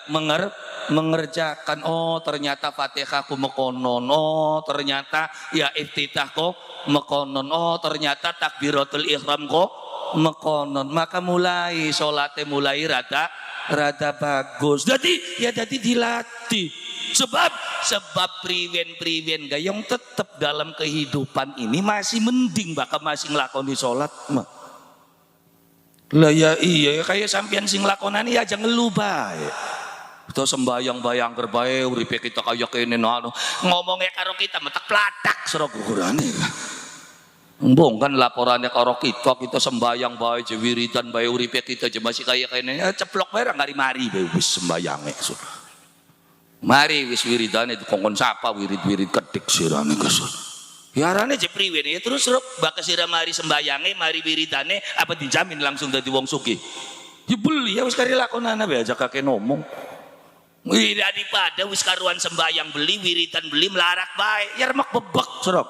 Speaker 2: mengerjakan oh ternyata Fatihah ku mekonon oh ternyata ya iftitah kok mekonon oh ternyata takbiratul ihram kok mekonon maka mulai sholatnya mulai rada bagus jadi dilatih sebab priwen gayung tetap dalam kehidupan ini masih mending bakal masih ngelakoni sholat mah Lah ya iya kayak sampean sing lakonane ya aja ngeluh bae. Kita sembayang-bayang kerbae uripe kita kaya kene anu ngomongnya karo kita metek platak sira gukurane. Embong kan laporannya karo kita sembayang bae je wiridan bae uripe kita je masih kaya kene ya ceplok bae ngari-mari bae wis sembayange. Mari wis wiridane dikongkon sapa wirid-wirid kedik sirane Gus. Ya arane je priwe ya terus ruk baka sira mari sembayange mari wiridane apa dijamin langsung dadi wong sugih. Ya beli ya wis kari lakonana bae aja kakek ngomong. Daripada wis karuan sembayang beli wiridan beli melarat bae ya remek bebek serok.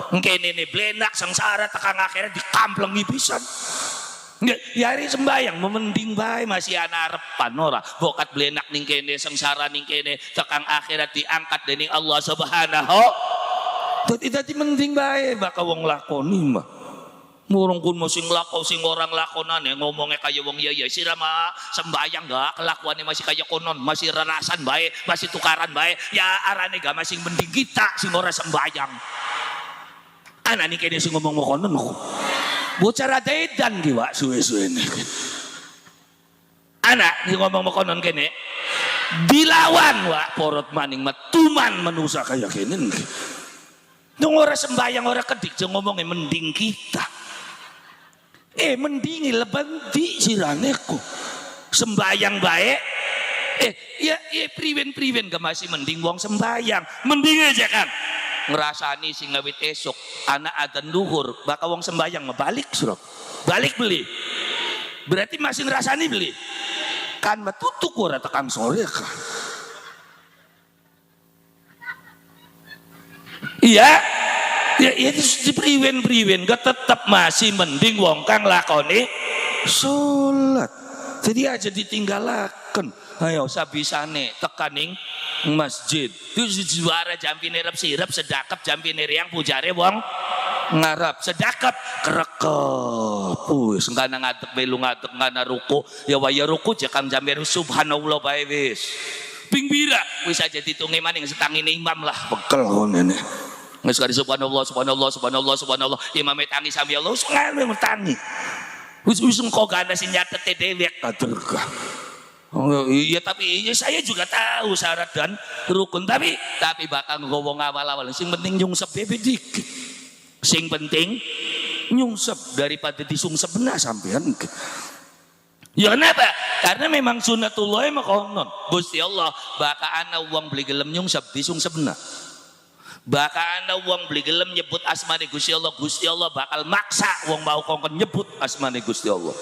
Speaker 2: Engkene ne blenak sengsara tekan akhirnya dikamplengi pisan. Ya hari sembayang memending bae masih ana arepan ora bokat blenak ning kene sengsara ning kene tekan akhirat diangkat dening Allah Subhanahu. Dadi mending bae baka wong lakoni mah. Murung kun sing lakon sing orang lakonane ngomongnya kaya wong iya sira mah sembayang gak kelakuannya masih kaya konon masih rerasan bae masih tukaran bae ya arane gak masih mending kita sing ora sembayang. Ana ning kene sing ngomong konon bocah radedan ki wak suwe-suwene. Anak sing ngomong konon kene dilawan wak porot maning metuman manusa kaya kene. Nung ora sembayang ora kedik je ngomongnya mending kita. Mendingi lebanti siraneku. Sembayang baik. Ya priwen-priwen gak masih mending wong sembayang. Mending aja kan. Ngerasani sing ngawit esok anak adzan luhur baka wong sembayang ngebalik surok. Balik beli. Berarti masih ngerasani beli. Kan metutuk ora tekan sore kan. Iya, ya itu priwen gak tetap masih mending wong kang lakoni sholat. Jadi aja ditinggalaken. Ayo sabisane tekaning masjid. Terus juara jampine rep sirep sedakep jampine riang pujare wong ngarap sedakep kerekep. Wis engkana ngadeg melu ngadeg ngana ruku ya waya ruku je kang jamir subhanallah bae wis. Pingbira wis aja ditungi maning setangine imam lah bekel ngene. Wis kari subhanallah imam tangi sami Allah wis ngalih tangi. Wis engko gak ada sing nyatete dewek kaderga. Oh iya tapi saya juga tahu syarat dan rukun tapi bakal ngomong awal-awal sing penting nyungsep bebe dikit. Sing penting nyungsep daripada disungsep benar sampean. Ya kenapa? Karena memang sunnatullah mah konon. Gusti Allah baka ana wong beli gelem nyungsep disungsep benar. Baka ana wong beli gelem nyebut asmane Gusti Allah bakal maksa wong mau kongkon nyebut asmane Gusti Allah.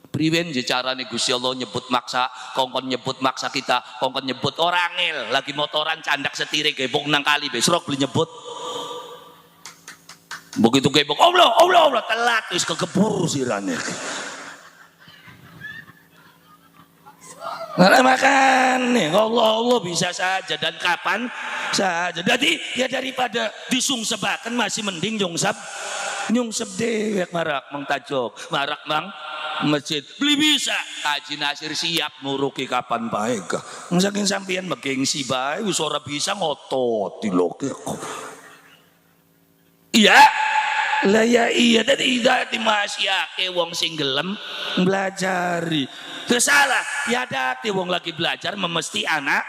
Speaker 2: Priwen je carane Gusti Allah nyebut maksa, kongkon nyebut maksa kita, kongkon nyebut orangil lagi motoran candak setire gebong nang kali besok beli nyebut. Begitu gebong Allah telat wis kekebur sirane. Nah, makan nih Allah bisa saja dan kapan saja. Jadi ya daripada disungsebakan masih mending nyungsep dewek marak mang tajok marak mang masjid beli bisa kaji nasir siap muruki kapan baik saking sampean megengsi bae wis ora bisa ngotot diloke iya lah ya iya dadi masyake wong sing gelem belajari terus salah ya dadi wong lagi belajar memesti anak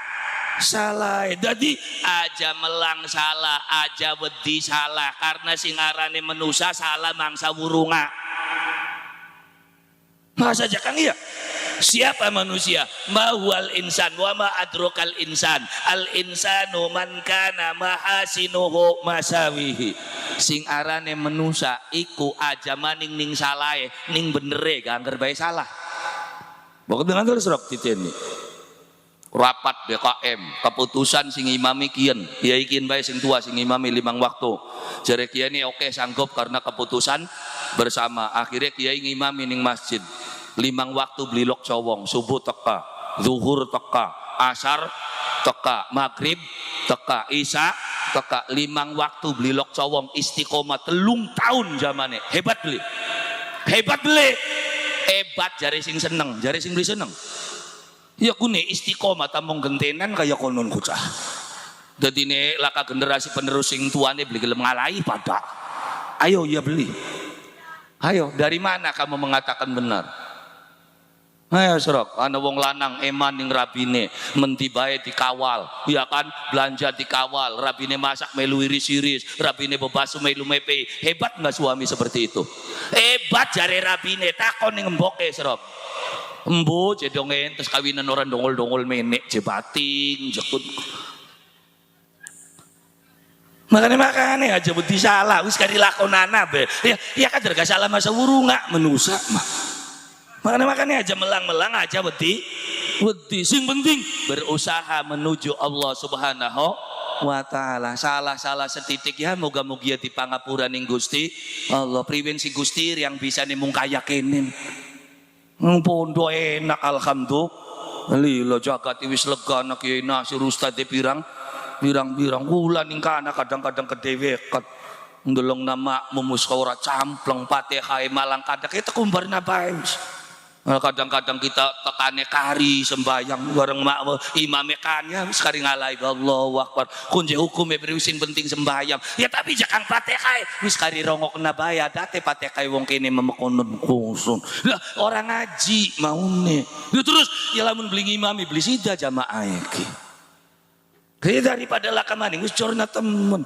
Speaker 2: salah jadi aja melang salah aja wedi salah karena sing arane manusia salah mangsa wurunga masa aja kang iya siapa manusia mahwal insan wa ma adrokal insan al insanu man kana mahasinuhu masawihi sing arane manusia iku aja maning ning salahe ning benere gangger bae salah pokok dengan terus rok titeni rapat BKM keputusan sing imami kian ya ikin bae sing tua sing imami 5 waktu jare kiai oke sanggup karena keputusan bersama akhirnya kiai ngimami ning masjid 5 waktu blilok cowong subuh teka zuhur teka asar teka maghrib teka isya teka 5 waktu blilok cowong istiqomah 3 tahun zamane hebat beli hebat jare sing seneng jare sing beli seneng ya kune istiqomah tamong gentenan kaya konon kucah dadi ne laka generasi penerus sing tuane beli gelem ngalahi pada ayo ya beli Ayo, dari mana kamu mengatakan benar? Ayo serok, ana wong lanang eman ning rabine, menti bae dikawal, ya kan? Belanja dikawal, rabine masak melu iris-iris, rabine bebasu melu mepe. Hebat nggak suami seperti itu? Hebat jare rabine, takon ning emboke serok. Embo jedongen terus kawinan orang dongol-dongol menek jebating jekut. Makanya aja budi salah, wis kari lakonana be. Ya kan gak salah masa wuru nggak menusa mah. Makanya aja melang-melang aja wedi. Sing penting berusaha menuju Allah Subhanahu wa taala. Salah setitik ya moga-moga di pangapura ning Gusti Allah. Priwen si Gusti yang bisa nimung kaya kenin. Pondo enak alhamdulillah. Lila jagat wis lega anak Kiai Nasir Ustaz pirang wulan ning kana kadang-kadang kedewekan. Ndelong nama mumus ora campleng Fatihah malang kadang kita kumbarna bae. Kadang-kadang kita tekane kari sembayang bareng imame kanya wis kari ngalai Allahu Akbar kunje hukume sing penting sembayang ya tapi jakang Fatihah wis kari rongokna bae adate Fatihah wong kene memekonon kusun lah orang ngaji maune ya terus ya lamun beli imami beli sida jamaah iki daripada lakamaning wis corna temen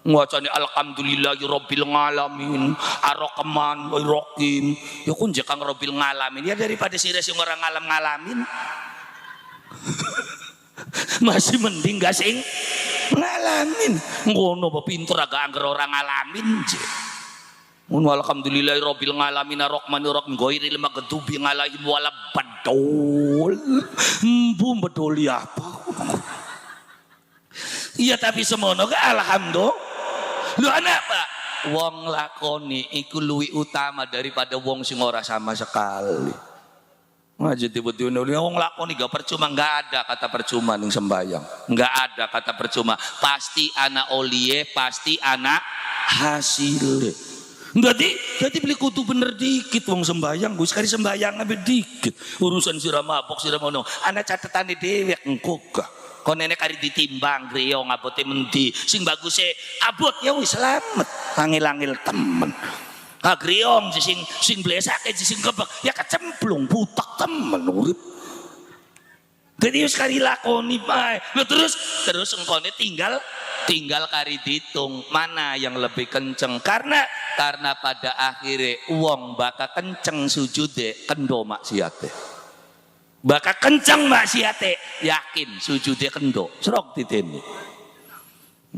Speaker 2: ngwacane alhamdulillahi rabbil alamin arrahman arrahim ya kun jekang rabbil alamin ya daripada sira sing orang ngalam ngalamin masih mending gak sing ngalamin ngono apa pinter agak angger orang ngalamin ngono alhamdulillahi rabbil alamin arrahman arrahim ghairil maghdubi alaihim waladdallin mbum bedoli apa iya tapi semono alhamdulillah. Lu apa? Wong lakoni iku luwih utama daripada wong sing ora sama sekali. Aja tiba-tiba wong lakoni gak percuma, gak ada kata percuma ning sembayang. Gak ada kata percuma. Pasti anak olie, pasti anak hasilnya. Jadi beli kutu bener dikit wong sembayang, gue sekali sembayang abe dikit. Urusan sira mabok sira mono, anak catetane dewek engko gak. Kau nenek kari ditimbang griyo ngabote mendi sing baguse abot ya wis selamat angil-angil temen griyo sing blesake sing kebak ya kecemplung butak temen urip jadi wis kari lakoni bae terus engkone tinggal kari ditung mana yang lebih kenceng karena pada akhirnya wong bakal kenceng sujude kendo maksiate bakal kencang maksiate yakin sujudnya kendo serok diteni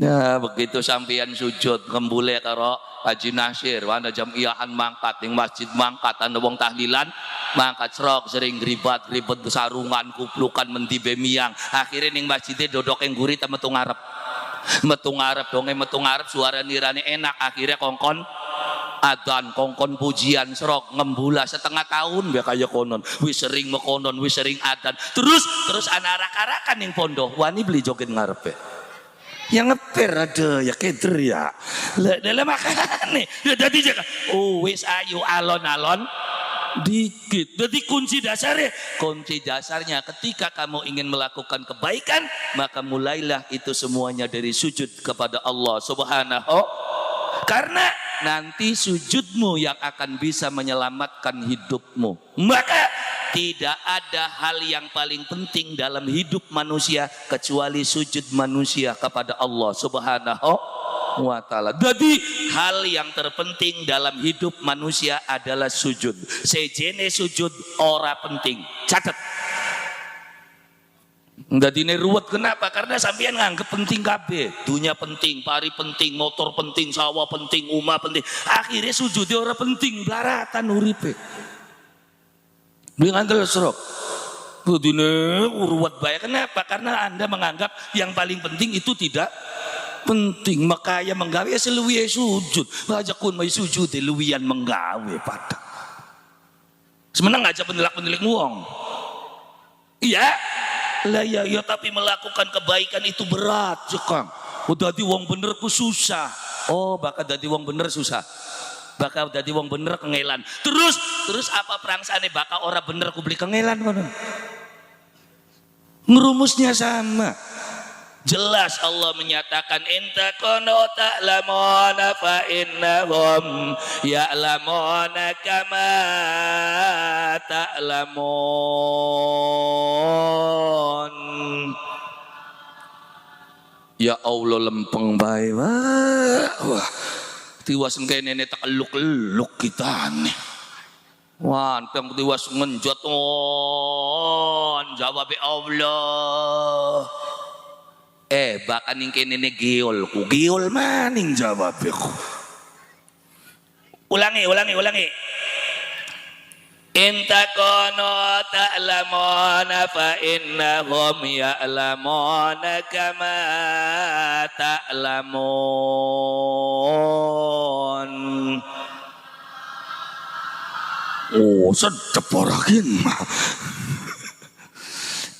Speaker 2: ya begitu sampeyan sujud ngembule karo Haji Nasir wana jamiahan mangkat ning masjid mangkat ana wong tahlilan mangkat serok sering ribet sarungan kuplukan mendi bemiang akhirnya ning masjidnya dodok yang gurih metu ngarep donge metu ngarep suara nirane enak akhirnya kongkon adan kongkon pujian serok ngembula setengah tahun biar kaya konon wis sering mekonon wis sering adan terus anak arak-arakan yang pondok wani beli joget ngarepe yang ngeper ada ya keder ya dalam makane jadi jangan wis ayu alon-alon dikit jadi kunci dasarnya ketika kamu ingin melakukan kebaikan maka mulailah itu semuanya dari sujud kepada Allah Subhanahu karena nanti sujudmu yang akan bisa menyelamatkan hidupmu maka tidak ada hal yang paling penting dalam hidup manusia kecuali sujud manusia kepada Allah Subhanahu wa ta'ala jadi hal yang terpenting dalam hidup manusia adalah sujud sejene sujud ora penting catat enggak dine ruwet kenapa karena sampean nganggep penting kabeh dunia penting pari penting motor penting sawah penting umah penting akhirnya sujudnya ora penting blaratan uripe ngandel serok dine ruwet bae kenapa karena Anda menganggap yang paling penting itu tidak penting maka ya menggawe seluwihe sujud aja kun mai sujud luwian menggawe pada semenang aja pendelak-pendelik wong iya lah ya tapi melakukan kebaikan itu berat Jekang udah di wong bener ku susah bakal dadi wong bener susah bakal dadi wong bener kengelan terus apa prangsane bakal ora bener ku beli kengelan ngono ngerumusnya sama Jelas Allah menyatakan in takunu ta'lamuna fa innahum ya'lamuna kama ta'lamun. Ya Allah lempeng bae wah tiwas kene tak eluk-eluk kita nih. Wah, pang tiwas ngenjot jawab Allah. Bahkan yang kene giol ku giol maning jawab ku. Ulangi. In takunu ta'lamuna fa innahum ya'lamuna kama ta'lamun. Oh, sedep orakin mah.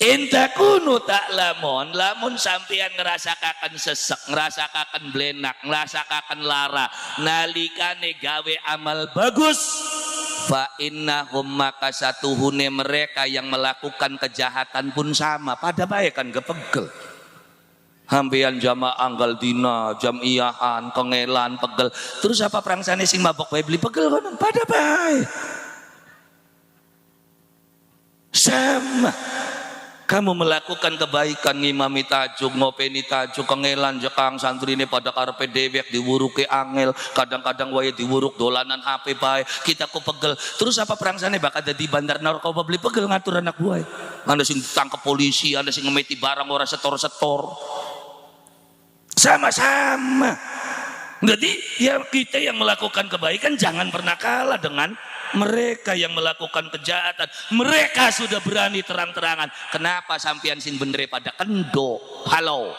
Speaker 2: Intakunu ta'lamun, lamun sampeyan ngerasakaken sesek, ngerasakaken blenak, ngerasakaken lara, nalikane gawe amal bagus, fa innahum maka satuhune mereka yang melakukan kejahatan pun sama, pada bae kan kepegel. Hampian jamaah anggal dina, jamiahan, kengelan, pegel. Terus apa prangsane sing mabok bae beli pegel kono, pada bae. Sama. Kamu melakukan kebaikan ngimami tajuk, ngopeni tajuk, kengelan jekang santri ini pada karepe dewek diwuruke angel, kadang-kadang wae diwuruk dolanan HP bae, kita kok pegel. Terus apa prangsane bakal dadi bandar narkoba beli pegel ngatur anak buah. Anda sing ditangkap polisi, anda sing ngemeti barang ora setor-setor. Sama-sama. Jadi ya kita yang melakukan kebaikan jangan pernah kalah dengan mereka yang melakukan kejahatan. Mereka sudah berani terang-terangan. Kenapa sampean sin bendre pada kendo? Halo.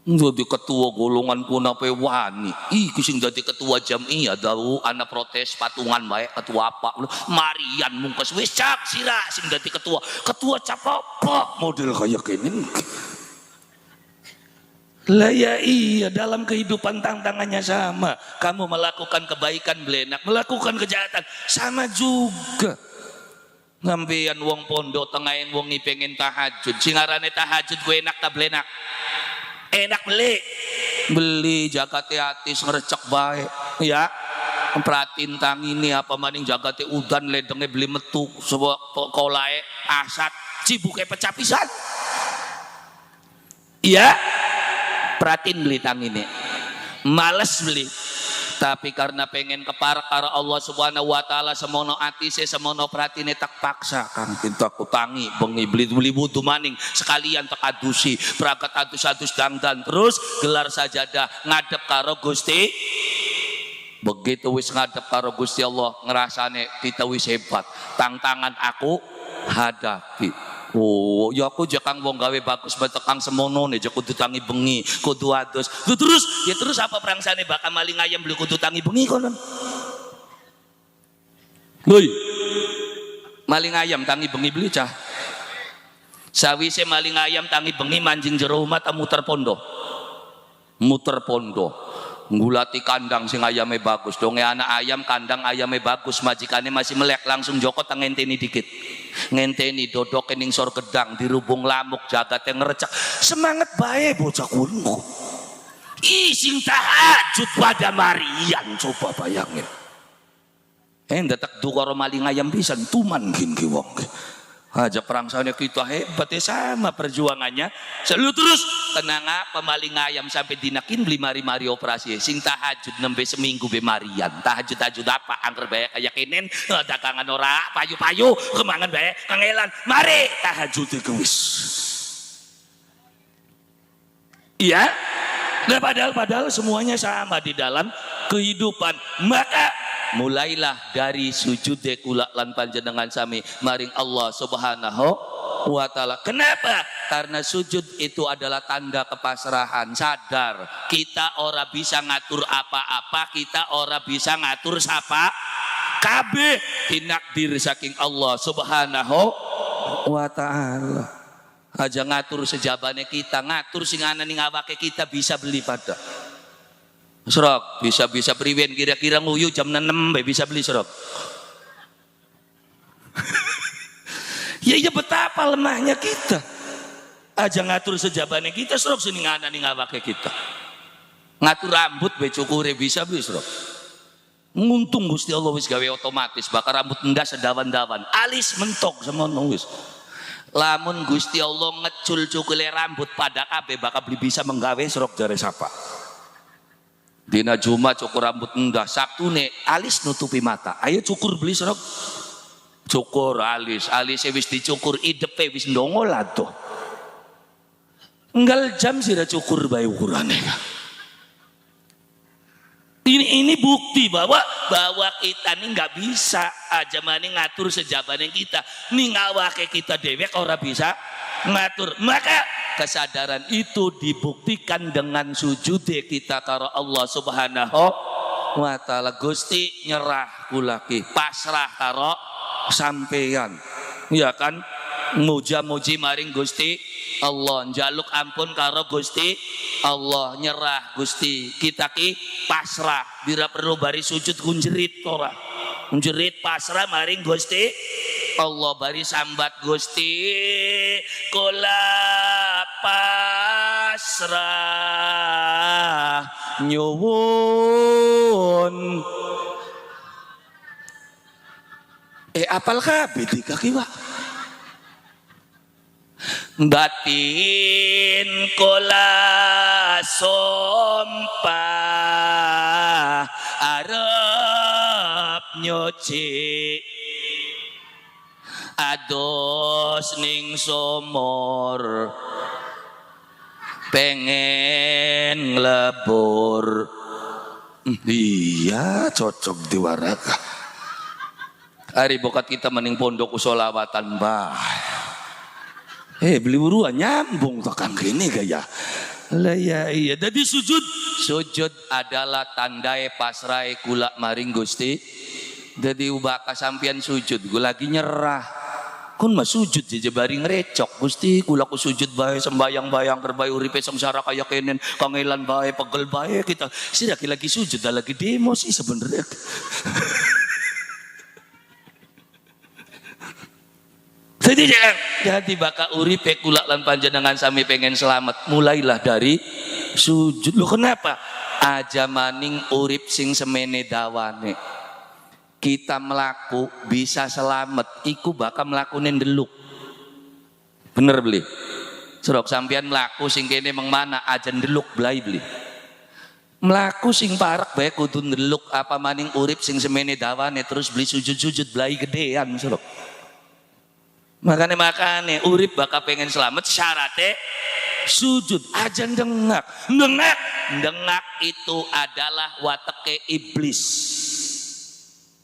Speaker 2: Jadi ketua golongan pun apa wani. Iki sing dadi ketua jamiah dawu anak protes patungan bae ketua apa. Marian mungkas wis cak sira sing dadi ketua. Ketua capapa model kayak gini. Lah ya iya, dalam kehidupan tantangannya sama. Kamu melakukan kebaikan belenak, melakukan kejahatan sama juga. Ngambian wong pondok tengahin wong pengen tahajud, singarane tahajud gue enak tak belenak. Enak beli jakate atis ngerecek baik ya. Perhatiin tangini apa maning jakate udan ledenge beli metu sebuah kolae asat cibuke pecah pisan. Iya. Perhatiin beli tang ini males beli tapi karena pengen keparak karo Allah subhanahu wa ta'ala semono atise semono perhatine tak paksa kan kita kutangi bengi beli wudu maning sekalian tak adusi berangkat adus-adus dangdan terus gelar sajadah ngadep karo Gusti. Begitu wis ngadep karo Gusti Allah ngerasane kita wis hebat tantangan aku hadapi. Oh, ya aku jakang wong gawe bagus betekang semono nih jak kudu tangi bengi, kudu adus. Terus apa prangsane bakal maling ayam beli kudu tangi bengi konon. Boy. Maling ayam tangi bengi beli cah. Sawise maling ayam tangi bengi manjing jero omah muter pondo. Muter pondo. Ngulati kandang sing ayamnya bagus dong anak ayam kandang ayamnya bagus majikannya masih melek langsung joko ngenteni dikit ngenteni dodok kening sor gedang dirubung lamuk jagat yang ngerecek semangat bae bocah kuno sing tahajud pada marian coba bayangin ndetek dukaro maling ayam pisan tuman gini wong aja perangsaannya kita hebat ya sama perjuangannya selalu terus tenang pemaling ayam sampai dinakin beli mari operasi sing tahajud nembe seminggu be marian tahajud apa angker bae kayak kenen dagangan ora payu-payu kemangan bae kangelan mari tahajud kewis iya nah padahal semuanya sama di dalam kehidupan maka mulailah dari sujud kula lan panjenengan sami maring Allah subhanahu wa ta'ala. Kenapa? Karena sujud itu adalah tanda kepasrahan. Sadar kita ora bisa ngatur apa-apa, kita ora bisa ngatur sapa kabeh tinakdir saking Allah subhanahu wa ta'ala. Aja ngatur sejabane kita, ngatur sing ana ning awake kita bisa beli pada serok bisa priwen kira-kira nguyu jam 6 bisa beli serok. Ya betapa lemahnya kita. aja ngatur sejabane kita serok sini ngana nih ngawake kita ngatur rambut be cukure bisa serok nguntung Gusti Allah wis gawe otomatis bakal rambut enggak sedawan-dawan alis mentok semono wis lamun Gusti Allah ngecul cukule rambut pada kabeh bakal beli bisa menggawe serok jare sapa dina Jumat cukur rambut enggak Sabtu nih alis nutupi mata ayo cukur beli serok cukur alis wis dicukur idepe wis ndongol atuh enggal jam sira cukur bae ukurane ini bukti bahwa kita nih nggak bisa aja mani ngatur sejabane kita nih ngawake kita dewek ora bisa ngatur maka kesadaran itu dibuktikan dengan sujud kita karo Allah Subhanahu wa taala Gusti nyerah kulaki pasrah karo sampeyan ya kan muja-muji maring Gusti Allah njaluk ampun karo Gusti Allah nyerah Gusti kita ki pasrah bila perlu bari sujud kunjerit ora kunjerit pasrah maring Gusti Allah bari sambat Gusti kula pasrah nyuwun apal kabeh dikaki Pak batin kula sumpah arep nyuci ados ning sumur pengen nglebur iya cocok diwaraka hari bokat kita mening pondok usolawatan bah beli buruan nyambung tekan gini gaya lah ya iya jadi sujud adalah tandai pasrai kula maring Gusti jadi ubaka sampian sujud gue lagi nyerah kun mah sujud aja bari ngrecok Gusti kula ku sujud bae sembayang-bayang kerbae uripe sengsara kaya kenen kangelan bae pegel bae kita sih lagi sujud dah lagi demo sih sebenarnya jadi baka uripe kula lan panjenengan sami pengen selamat mulailah dari sujud lo kenapa aja maning urip sing semene dawane kita melaku bisa selamat iku bakal melakukan deluk bener beli serok sampean melaku sing kene meng mana aja deluk belai beli melaku sing parak bae kudu deluk apa maning urip sing semene dawane terus beli sujud-sujud belai gedean serok makane urip bakal pengen selamat syaratnya sujud aja dengak itu adalah wateke iblis.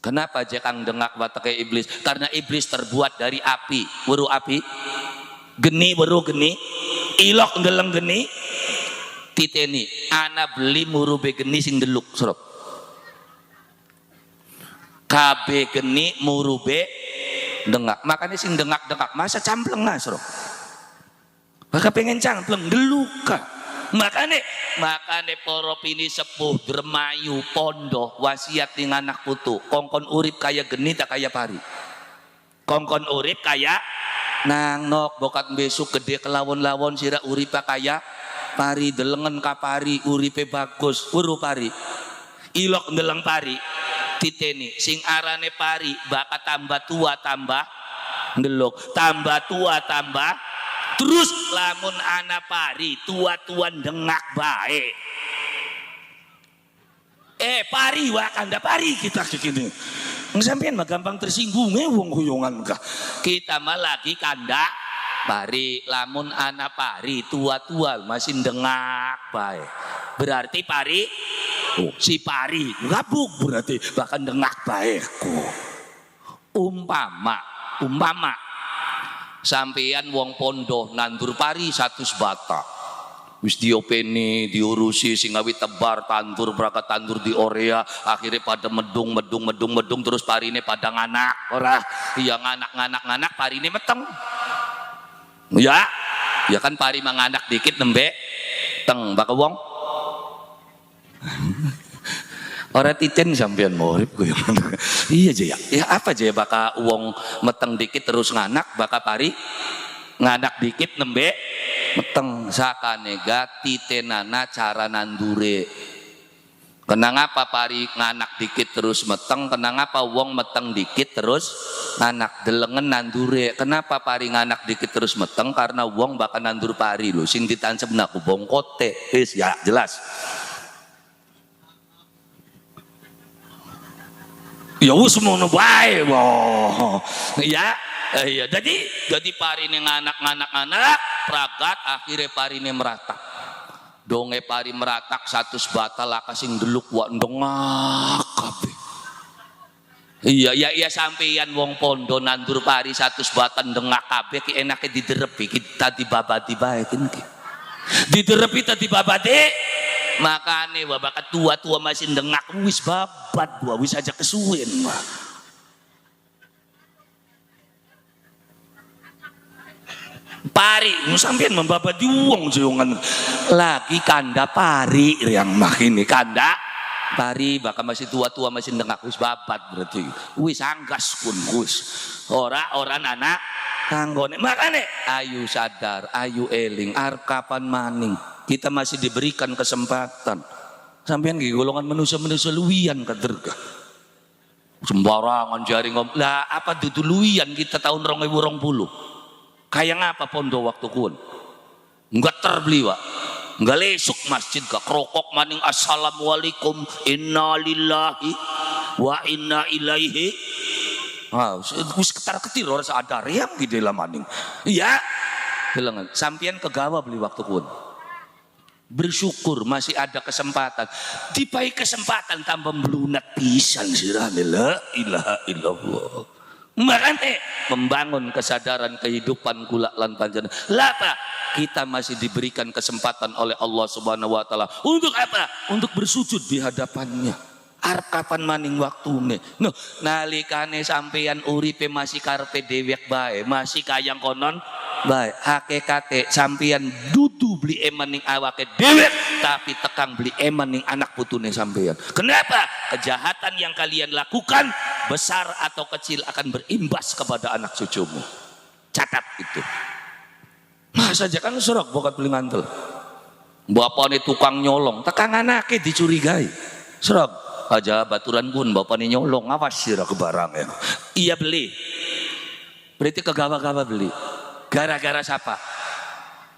Speaker 2: Kenapa jekang dengak wateke iblis? Karena iblis terbuat dari api, weru api, geni weru geni, ilok ndeleng geni, titeni. Ana beli murube geni sing deluk serok. Kabe geni murube dengak. Makanya sing dengak masa campleng serok. Maka pengen campleng deluka. Makane para pini sepuh dermayu pondok wasiat ning anak putu kongkon urip kaya geni tak kaya pari kongkon urip kaya nangok bokat besok gede kelawon-lawon sira uripa kaya pari delengen ka pari uripe bagus weru pari ilok ndeleng pari titeni sing arane pari bakat tambah tua tambah ndelok tambah tua tambah terus lamun ana pari tua-tuan dengak bae pari wakanda pari kita kini sampean mah gampang tersinggung wong huyongan kah kita mah lagi kanda pari lamun ana pari tua-tua masih dengak bae berarti pari si pari gabuk berarti bahkan dengak bae umpama sampeyan wong pondo nandur pari 100 bata wis diopeni diurusi sing awit tebar tandur berangkat tandur di Orea akhirnya pada medung terus parine pada nganak ora iya nganak parine meteng ya kan pari manganak dikit nembe teng baka wong ora titen sampean morip ku iya aja ya apa aja baka wong meteng dikit terus nganak baka pari nganak dikit nembe meteng sakane gati tenana cara nandure. Kenang apa pari nganak dikit terus meteng, kenang apa wong meteng dikit terus nganak delengen nandure. Kenapa pari nganak dikit terus meteng? Karena wong bakal nandur pari lho sing ditancapna ku bongkote. Wis ya jelas. Ya wis ngono bae woh. Ya, iya jadi parine nganak pragat akhirnya parine meratak. Donge pari meratak 100 bata laka sing deluk wa ndongak kabeh. Iya sampeyan wong pondo nandur pari 100 bata ndengak kabeh ki enake diderepi kita dibabadi bae ki. Diderepi tadi babade makane babakat tua-tua masih ndengak wis babat gua wis aja kesuwen mah. Pari sampean membabadi wong jongan lagi kanda pari yang makini kanda pari bakal masih tua-tua masih ndengak wis babat berarti wis anggas kun wis ora anak kanggone makane ayu sadar ayu eling arep kapan maning kita masih diberikan kesempatan sampean ki golongan manusia luwian kaderga sembarangan jaring lah apa dudu luwian kita tahun 2020 kayak ngapa pondo waktu kun enggak terbeli wa enggak lesuk masjid gak krokok maning assalamualaikum inna lillahi wa inna ilaihi. Wis ketar-ketir ora sadar ya di dalam maning. Iya. Bilang sampean kegawa beli waktu kun. Bersyukur masih ada kesempatan. Dipai kesempatan tambah melunat pisan sirane la ilaha illallah. Makanya membangun kesadaran kehidupan kula lan panjenengan. Lapa kita masih diberikan kesempatan oleh Allah Subhanahu wa taala. Untuk apa? Untuk bersujud di hadapannya. Arep kapan maning waktune. Noh, nalikane sampeyan uripe masih karepe dewek bae, masih kayang konon bae. Hakikate sampeyan dudu beli eman ning awake dewek, tapi tekang beli eman ning anak putune sampeyan. Kenapa? Kejahatan yang kalian lakukan besar atau kecil akan berimbas kepada anak cucumu. Catat itu. Masa aja kan serok bokat beli ngantel. Bapakne tukang nyolong, tekang anake dicurigai. Serok aja baturan pun bapaknya nyolong awas sirah ke barang ya. Iya beli berarti kegawa-gawa beli gara-gara siapa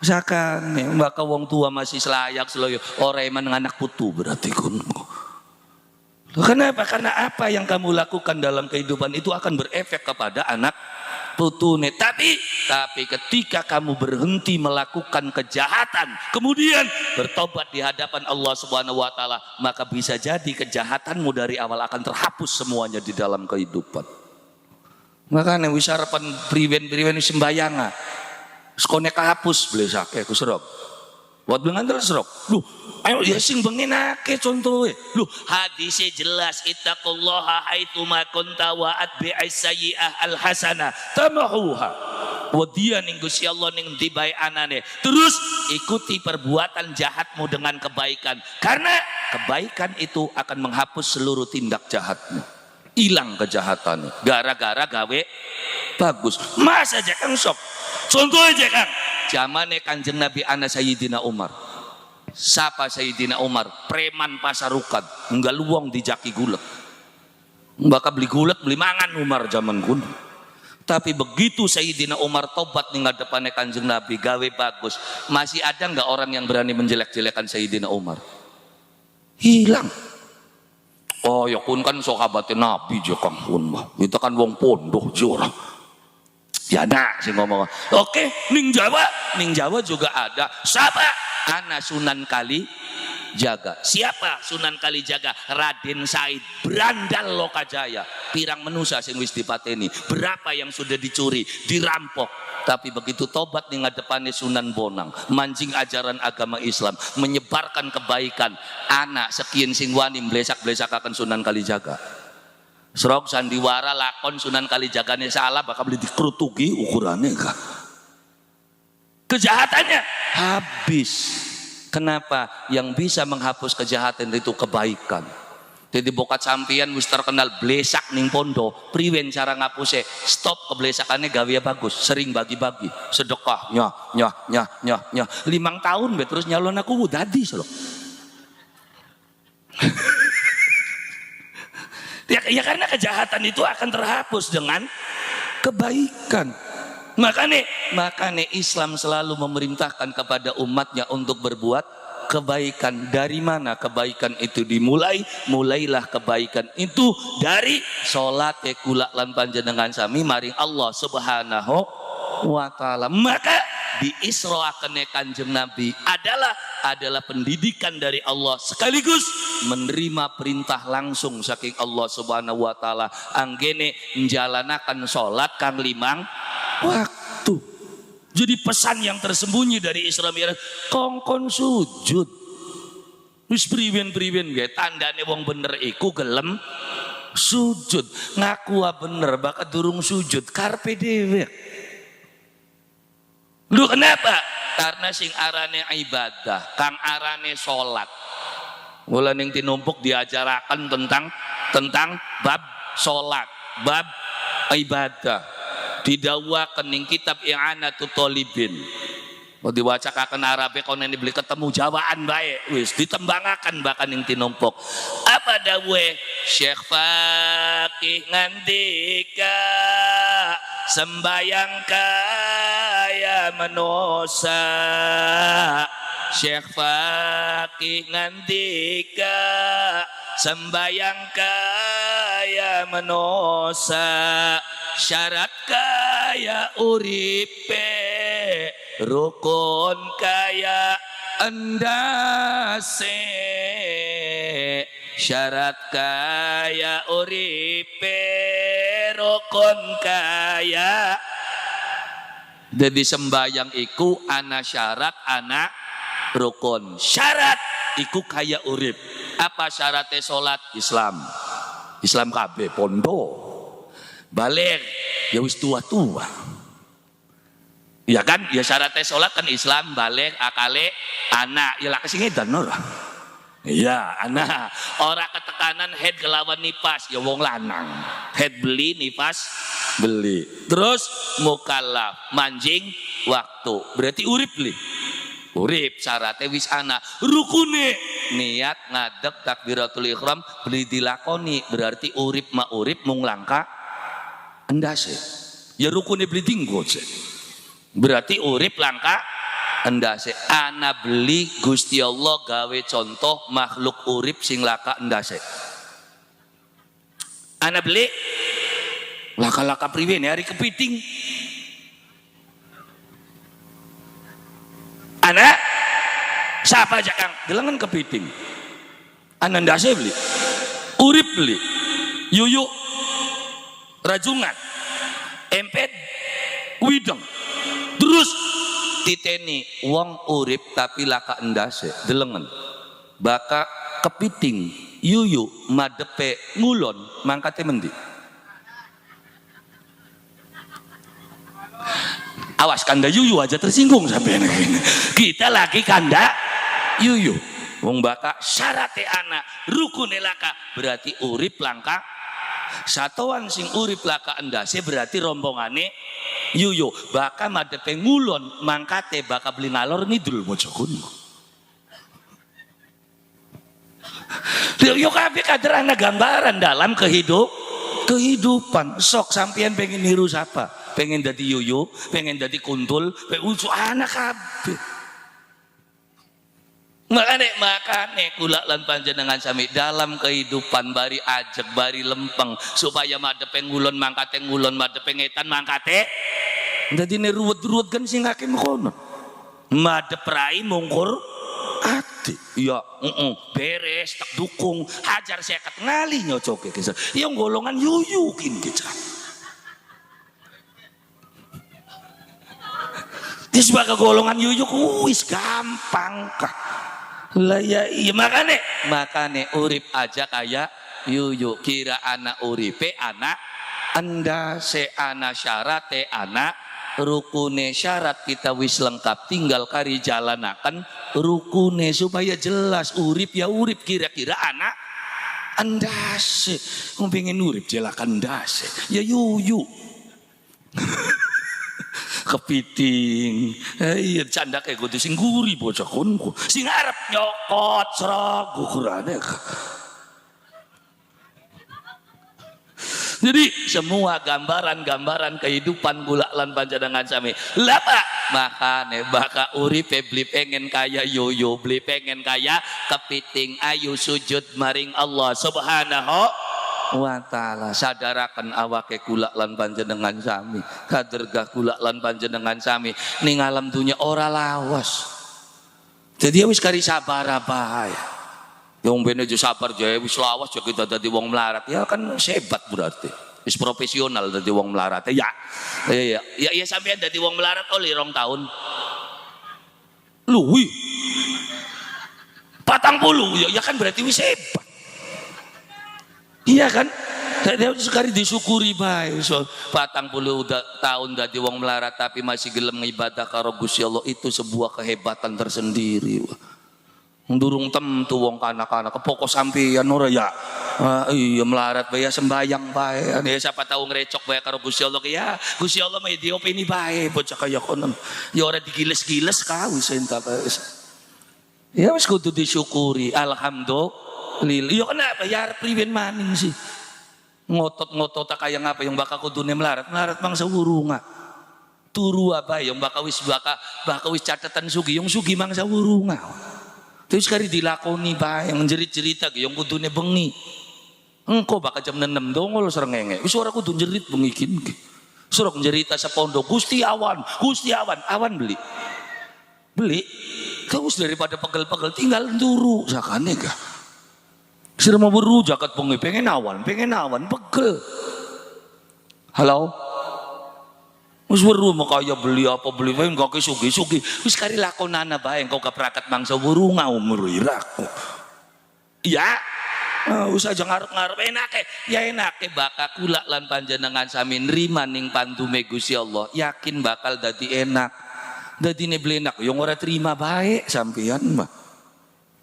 Speaker 2: misalkan nih mbak wong tua masih selayak seloyo orang emang anak putu berarti kun. Kenapa? Karena apa yang kamu lakukan dalam kehidupan itu akan berefek kepada anak putune. Tapi ketika kamu berhenti melakukan kejahatan, kemudian bertobat di hadapan Allah Subhanahu wa taala, maka bisa jadi kejahatanmu dari awal akan terhapus semuanya di dalam kehidupan. Makanya wis harapan priwen sembayanga. Sekone kahapus blesake ku serok. Buat bengan serok. Duh, ayo ya sing bengenake contohe. Loh, hadisnya jelas ittaqullaha haitsuma kunta wa atbi'is sayyi'ah al hasanah tamahuha. Wadiya ning Gusti Allah ning ndi bae anane. Terus ikuti perbuatan jahatmu dengan kebaikan. Karena kebaikan itu akan menghapus seluruh tindak jahatmu. Hilang kejahatannya gara-gara gawe bagus. Mas aja Kang sok. Contoh aja Kang. Zamane Kanjeng Nabi ana Sayyidina Umar. Siapa Sayyidina Umar? Preman pasarukan, enggak luwong di jaki gulek. Bakal beli gulek, beli mangan Umar zaman kuno. Tapi begitu Sayyidina Umar tobat ning ngadepannya Kanjeng Nabi gawe bagus, masih ada enggak orang yang berani menjelek-jelekan Sayyidina Umar? Hilang. Oh ya kun kan sahabatnya Nabi je Kang kun mah. Itu kan wong pondok je orang. Ya nak sih ngomong. Oke, ning Jawa juga ada. Siapa? Ana Sunan Kalijaga. Siapa Sunan Kalijaga? Raden Said Brandal Lokajaya. Pirang menusa sing wis dipateni. Berapa yang sudah dicuri, dirampok. Tapi begitu tobat ning ngadepannya Sunan Bonang, mancing ajaran agama Islam, menyebarkan kebaikan. Anak sekian sing wani blesak-blesakaken Sunan Kalijaga. Serok sandiwara lakon Sunan Kalijagane salah bakal beli dikerutuki ukurannya kah? Kejahatannya habis. Kenapa? Yang bisa menghapus kejahatan itu kebaikan. Jadi bokat sampian wis terkenal blesak ning pondo, priwen cara ngapuse? Stop keblesakannya gawe bagus, sering bagi-bagi, sedekah, nyah 5 tahun be terus nyalon aku dadi loh. Ya karena kejahatan itu akan terhapus dengan kebaikan. Makanya Islam selalu memerintahkan kepada umatnya untuk berbuat kebaikan. Dari mana kebaikan itu dimulai? Mulailah kebaikan itu dari sholat kula lan panjenengan sami maring Allah Subhanahu wa taala. Maka diisroaken Kanjeng Nabi adalah pendidikan dari Allah sekaligus menerima perintah langsung saking Allah Subhanahu wa taala anggene menjalanakan sholat kang 5 waktu. Jadi pesan yang tersembunyi dari Isra Mi'raj kongkon sujud. Wis priwen-priwen ge tandane wong bener iku gelem sujud. Ngaku bener bakat durung sujud karpe dhewe. Lu kenapa? Karena sing arane ibadah, kang arane salat. Mula ning tinumpuk diajaraken tentang bab salat, bab ibadah. Didawuaken ning kitab I'anatul Thalibin. Mau diwacakaken Arabe kono beli ketemu jawaan bae wis ditembangaken bahkan ning tinumpuk. Apa dawuhe Syekh Faqih ngandika sembayang kaya menosa. Syekh Faqih ngandika sembayang kaya menosa. Syarat kaya uripe rukun kaya endase. Syarat kaya uripe rukun kaya. Jadi sembayang iku ana syarat ana rukun. Syarat iku kaya urip. Apa syaratnya sholat? Islam kabeh pondok. Balik ya wis tua-tua. Ya kan? Ya syaratnya sholat kan Islam, balik, akale, anak. Ya lah kesing edan ora. Iya, anak. Ora ketekanan head kelawan nifas, ya wong lanang. Head beli, nifas beli. Terus mukallaf, manjing waktu. Berarti urip li. Urip syaratnya wis ana. Rukune niat ngadeg takbiratul ihram beli dilakoni. Berarti urip ma urip mung langka endase. Ya rukune beli tinggo. Berarti urip langka endase. Ana beli Gusti Allah gawe contoh makhluk urip sing laka endase. Ana beli laka-laka priwen hari kepiting. Ana siapa aja kang gelangan kepiting. Ana ndase beli. Urip beli. Yuyu rajungan. Empet wideng. Terus titeni wong urip tapi laka endase delengen. Baka kepiting yuyu madepe ngulon mangkate mendi. Awas kanda yuyu aja tersinggung sampai ini. Kita lagi kanda yuyu. Wong baka syarate anak rukune laka berarti urip langka. Satuan sing urip laka endase berarti rombongane yuyu. Baka madepe ngulon mangkate baka beli ngalor ngidul mojokun. Yo kabeh kader ana gambaran dalam kehidupan. Sok sampean pengen niru siapa? Pengen dadi yuyu, pengen dadi kuntul, pengen anak kabeh. Makane kula lan panjenengan sami dalam kehidupan bari ajeg bari lempeng supaya madepe ngulon mangkate ngulon madepe ngetan mangkate dadine ruwet-ruwet kan sing akeh mkono. Madep rai mungkur ati. Ya, beres tak dukung hajar 50 ngali nyocoke kisah. Ya golongan yuyu kin kisah. Di sebagai golongan yuyu wis gampang kah? Lah ya iya makane urip aja kayak yuyu. Kira anak uripe anak endase anak syarate anak rukune syarat kita wis lengkap tinggal kari jalanakan rukune supaya jelas urip ya urip kira-kira anak andase wong pengen urip jelakan ndase ya yuyu kepiting iya canda kayak kudu sing guri bocah konku sing arep nyokot srog ukurane. Jadi semua gambaran-gambaran kehidupan kula lan panjenengan sami. Lah Pak, makane baka uripe beli pengen kaya yoyo, beli pengen kaya kepiting, ayu sujud maring Allah Subhanahu wa taala. Sadaraken awake kula lan panjenengan sami. Kadergah kula lan panjenengan sami ning alam dunya ora lawas. Jadi wis kari sabar bae. Yang bene jo sabar jae wis lawas jo kita dadi wong melarat ya kan hebat berarti wis profesional dadi wong melarat ya ya sampean dadi wong melarat oleh 2 tahun luwi 40 ya kan berarti wis hebat iya kan sekali disyukuri bae so 40 tahun dadi wong melarat tapi masih gelem ngibadah karo Gusti Allah itu sebuah kehebatan tersendiri. Durung tentu wong kanak-kanak kepokok sampeyan ora ya. Iya melarat bae sembayang bae. Ya siapa tahu ngrecok bae karo Gusti Allah ya. Gusti Allah mah diopeni bae bocah kaya kono. Ya ora digiles-giles kawis entak. Ya wis kudu disyukuri. Alhamdulillah. Ya kenapa ya arep priwen maning sih. Ngotot-ngotot tak kaya ngapa yang bakal kudune melarat. Melarat mangsa wurunga. Turu apa yang bakal wis catatan sugi. Yang sugi mangsa wurunga. Terus kali dilakoni bae yang jerit-jerita ge yang kudune bengi. Engko bakal jam 6 dongol srengenge. Wis ora kudu jerit bengi ki. Surok jerita sa pondok Gusti awan, awan beli. Terus daripada pegel-pegel tinggal turu sakane ga. Sira mau beru jakat bengi pengen awan pegel. Halo. Wis weru makaya beli wae engko sugi-sugi. Wis kari lakonana bae engko kaprakat mangsa wurunga umur iraku. Ya. Wis aja ngarep-ngarep enake bakal kula lan panjenengan sami nrima ning pandume Gusti Allah. Yakin bakal dadi enak. Dadine blenak yo ora terima bae sampeyan mah.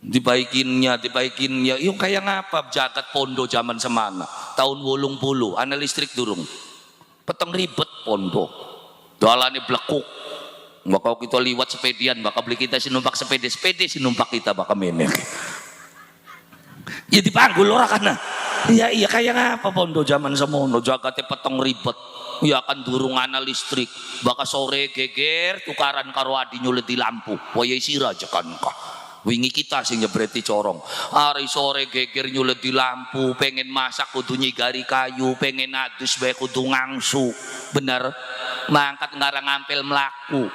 Speaker 2: Dibaikinnya yung kayak ngapa jagat pondo zaman semana tahun 80 ana listrik durung peteng ribet pondo dalane blekuk bakal kita liwat sepedian bakal beli kita sinumpak sepede sinumpak kita bakal menek ya dipanggul ora kana iya kayak ngapa pondo zaman semono jagatnya peteng ribet ya kan durung ana listrik bakal sore geger tukaran karo adi nyulet di lampu waya sira jekan kah wingi kita sing nyebreti corong hari sore geger nyulet di lampu pengen masak kudu nyigari kayu pengen adus bae kudu ngangsu bener mangkat ngarang ngampel melaku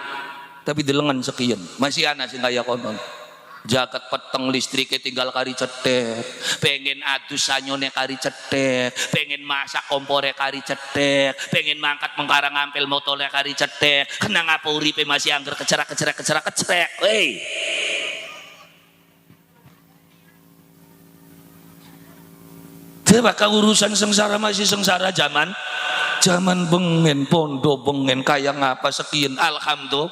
Speaker 2: tapi delengan sekian masih ana sing kaya konon jagat peteng listriknya tinggal kari cetek pengen adus sanyone kari cetek pengen masak kompore kari cetek pengen mangkat mengkarang ngampel motole kari cetek kenang apa uripe masih angger kecerak hei bakal urusan sengsara masih sengsara zaman bengen pondo bengen kayak ngapa sekian alhamdulillah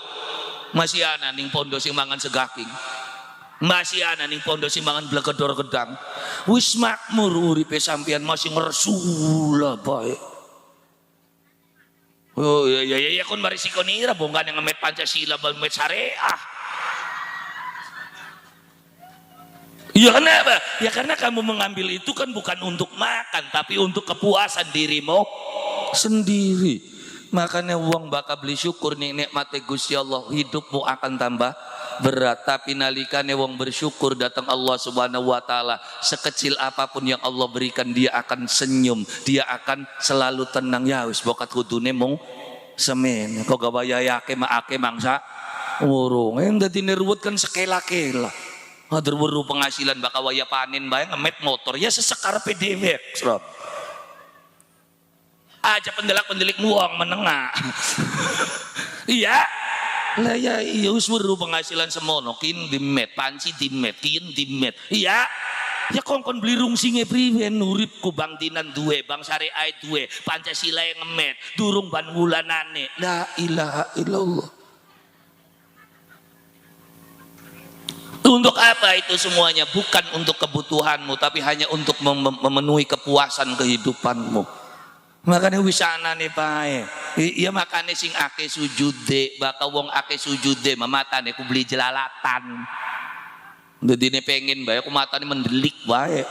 Speaker 2: masih ana ning pondo sing mangan segaking masih ana ning pondo sing mangan blegedor gedang wis makmur uripe sampean masih ngersula bae oh ya kon mari sikonira bongkan yang ngemet Pancasila ngemet syariah. Ya kenapa? Ya karena kamu mengambil itu kan bukan untuk makan tapi untuk kepuasan dirimu sendiri. Makanya uang bakal beli syukur nih nikmate Gusti Allah hidupmu akan tambah berat tapi nalikane wong bersyukur datang Allah Subhanahu wa taala sekecil apapun yang Allah berikan dia akan senyum dia akan selalu tenang ya wis bokat kudune mung semen kok gawaya yake maake mangsa urung yang dadi neruwet kan sekela-kela. Hadir weru penghasilan bakal waya panen bae ngemet motor ya sesekar PDW Sob. Aja pendelak-pendelik uang menengah. Iya. Lah ya iya wis weru penghasilan semono kin dimet panci dimet kin dimet. Iya. Ya kongkon beli rungsinge priwen uripku bang dinan duwe bang syariah duwe Pancasila yang ngemet durung ban wulanane. La ilaha illallah. Untuk apa itu semuanya? Bukan untuk kebutuhanmu, tapi hanya untuk memenuhi kepuasan kehidupanmu. Makanya wisana nih pae. Iya makanya sing ake sujude, bakal wong ake sujude mematane ku beli jelalatan. Jadi ini pengen bae aku matane mendelik bae.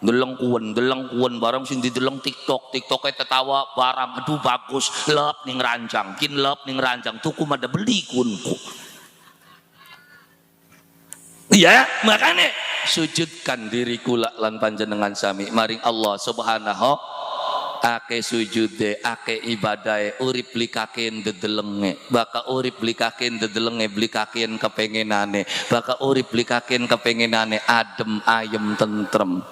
Speaker 2: Deleng kuwen barang sing dideleng TikToknya tetawa barang aduh bagus lep ning ranjang tuku mada beli kunku. Iya, makanya sujudkan diriku lan panjenengan sami maring Allah Subhanahu ake sujude ake ibadahe urip likaken dedelenge baka urip likaken dedelenge blikaken kepengenane baka urip likaken kepengenane adem ayem tentrem.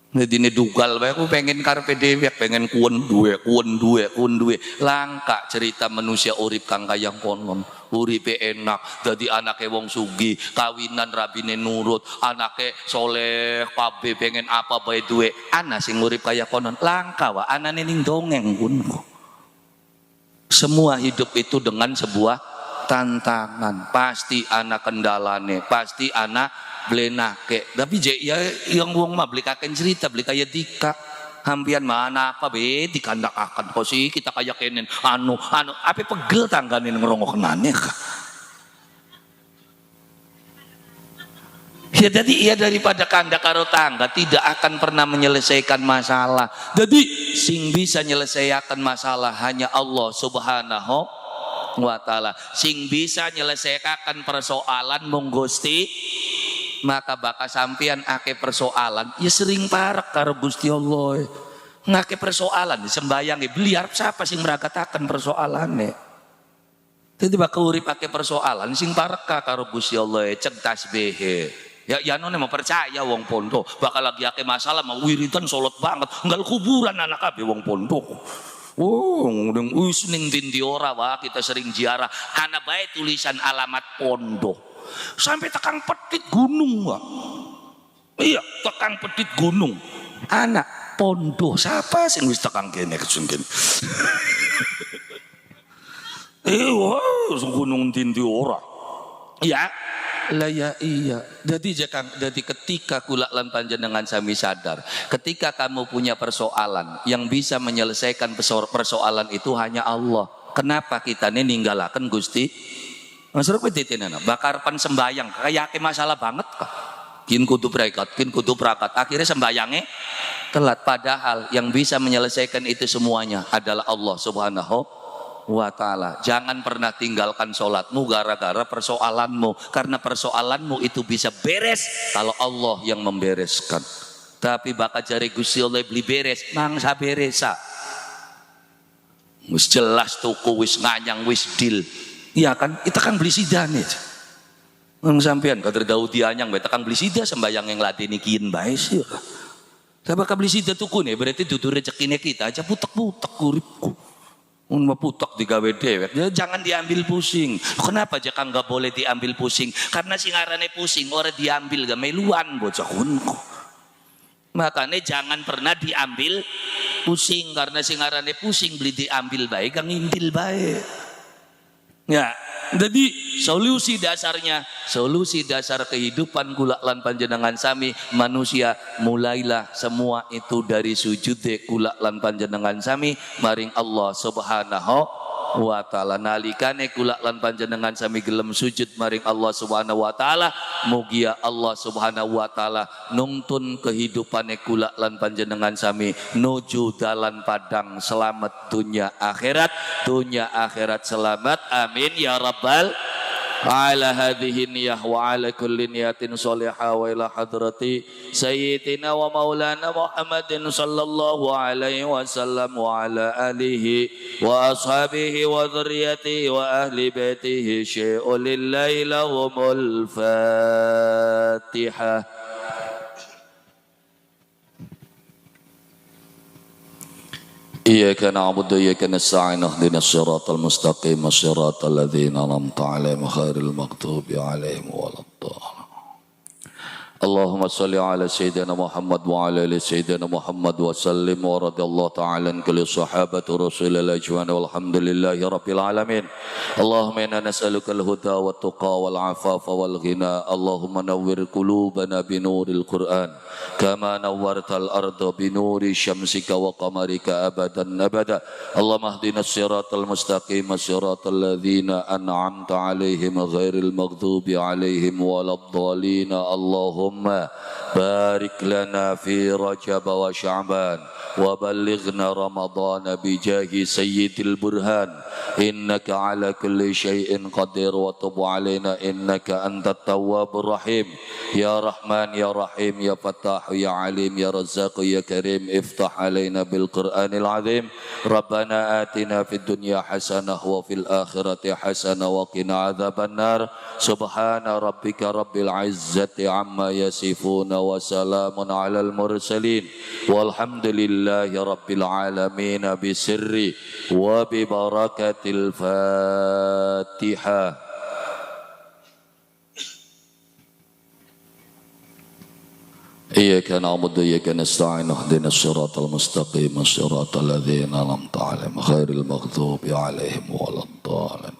Speaker 2: Ngedine dugal bae aku pengen karepe dhewe pengen kuwen duwe langka cerita manusia urip kang kayang konon uripe enak dadi anake wong sugih kawinan rabine nurut anake soleh kabeh pengen apa bae duwe ana sing urip kaya konon langka wa anane ning dongeng kunku. Semua hidup itu dengan sebuah tantangan pasti ana kendalane pasti ana blenake tapi ya yang wong mah beli kaken cerita beli kaya dika hampian mana apa be dikandakakan kok sih kita kaya kenen anu apa pegel tangganin ngerongokenane ya jadi ia daripada kandak karo tangga tidak akan pernah menyelesaikan masalah. Jadi sing bisa menyelesaikan masalah hanya Allah Subhanahu wa ta'ala. Sing bisa menyelesaikan persoalan mung Gusti, maka bakal sampean ake persoalan ya sering parek karo Gusti Allah ngake persoalan sembayange beli arep siapa sing meragataken persoalane jadi bakal urip ake persoalan sing parek karo Gusti Allah cek tasbih ya none mau percaya wong pondok bakal lagi ake masalah mau wiridan salat banget nggal kuburan anak kabeh wong pondok. Oh, wis ning ndi ora wae kita sering ziarah ana bae tulisan alamat pondok sampai tekang petit gunung wah. Iya tekang petit gunung anak pondok siapa sing wis tekang kene kesungkin wah gunung tindi ora ya lah ya iya jadi ketika kula lan panjenengan sami sadar ketika kamu punya persoalan yang bisa menyelesaikan persoalan itu hanya Allah. Kenapa kita nih ninggalaken Gusti Masuk kowe ditenana bakar pan sembayang kayak masalah banget kah? Kin kudu prakat akhirnya sembayange telat padahal yang bisa menyelesaikan itu semuanya adalah Allah Subhanahu wa ta'ala. Jangan pernah tinggalkan sholatmu gara-gara persoalanmu karena persoalanmu itu bisa beres kalau Allah yang membereskan. Tapi bakal cari Gusti Allah beli beres mangsa beresa wis jelas tuku wis nganyang wis deal. Iya kan, kita kan beli sida nih. Nang sampean kader Daudi anyang bae tekan beli sida sembayang yang ladeni kian bae sih. Tapi beli sida tuku nih berarti dudu rezekine kita aja putek-putek uripku. Mun putek digawe dewek. Jangan diambil pusing. Kenapa aja kan enggak boleh diambil pusing? Karena sing arane pusing ora diambil gak meluan bocah kunku. Makanya jangan pernah diambil pusing karena sing arane pusing beli diambil bae kang ngintil bae. Ya, jadi solusi dasar kehidupan kula lan panjenengan sami manusia mulailah semua itu dari sujud kula lan panjenengan sami maring Allah Subhanahu wa ta'ala. Nalikane kula lan panjenengan sami gelem sujud maring Allah Subhanahu wa ta'ala mugia Allah Subhanahu wa ta'ala nuntun kehidupane kula lan panjenengan sami nuju dalan padang selamat dunia akhirat selamat amin ya rabbal ala hadhihi niyah wa ala kulli niyatin salihah wa ila hadrati sayyidina wa maulana Muhammadin sallallahu alaihi wasallam wa ala alihi wa ashabihi wa dhurriyyatihi wa ahli baitihi syai'ul lillahi lahumul fatihah. إياك نعبد وإياك نستعين اهدنا الصراط المستقيم صراط الذين أنعمت عليهم غير المغضوب عليهم ولا الضالين اللهم صل على سيدنا محمد وعلى ال سيدنا محمد وسلم ورضي الله تعالى عن كل صحابة رسول الله أجمعين والحمد لله رب العالمين. اللهم إنا نسألك الهدى والتقى والعفاف والغنى. اللهم نور قلوبنا بنور القرآن كما نورت الأرض بنور شمسك وقمرك أبدا أبدا. اللهم اهدنا الصراط المستقيم صراط الذين أنعمت عليهم غير المغضوب عليهم ولا الضالين. اللهم بارك لنا في رجب وشعبان وبلغنا رمضان بجاه سيد البرهان إنك على كل شيء قدير وتب علينا إنك أنت التواب الرحيم. يا رحمن يا رحيم يا فتاح يا عليم يا رزاق يا كريم افتح علينا بالقرآن العظيم. ربنا آتنا في الدنيا حسنة وفي الآخرة حسنة وقنا عذاب النار. سبحان ربك رب العزة عما يصفون وسلام على المرسلين والحمد لله رب العالمين بسر وببركة الفاتحة. إياك نعبد وإياك نستعين اهدنا الصراط المستقيم صراط الذين أنعمت عليهم غير المغضوب عليهم ولا الضالين.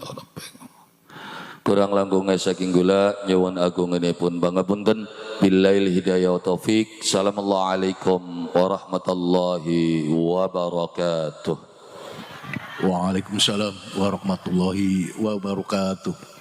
Speaker 2: Kurang langkungnya saking gula nyuwun agung ini pun pangapunten. Billail hidayah wa taufik. Assalamualaikum warahmatullahi wabarakatuh.
Speaker 1: Waalaikumsalam warahmatullahi wabarakatuh.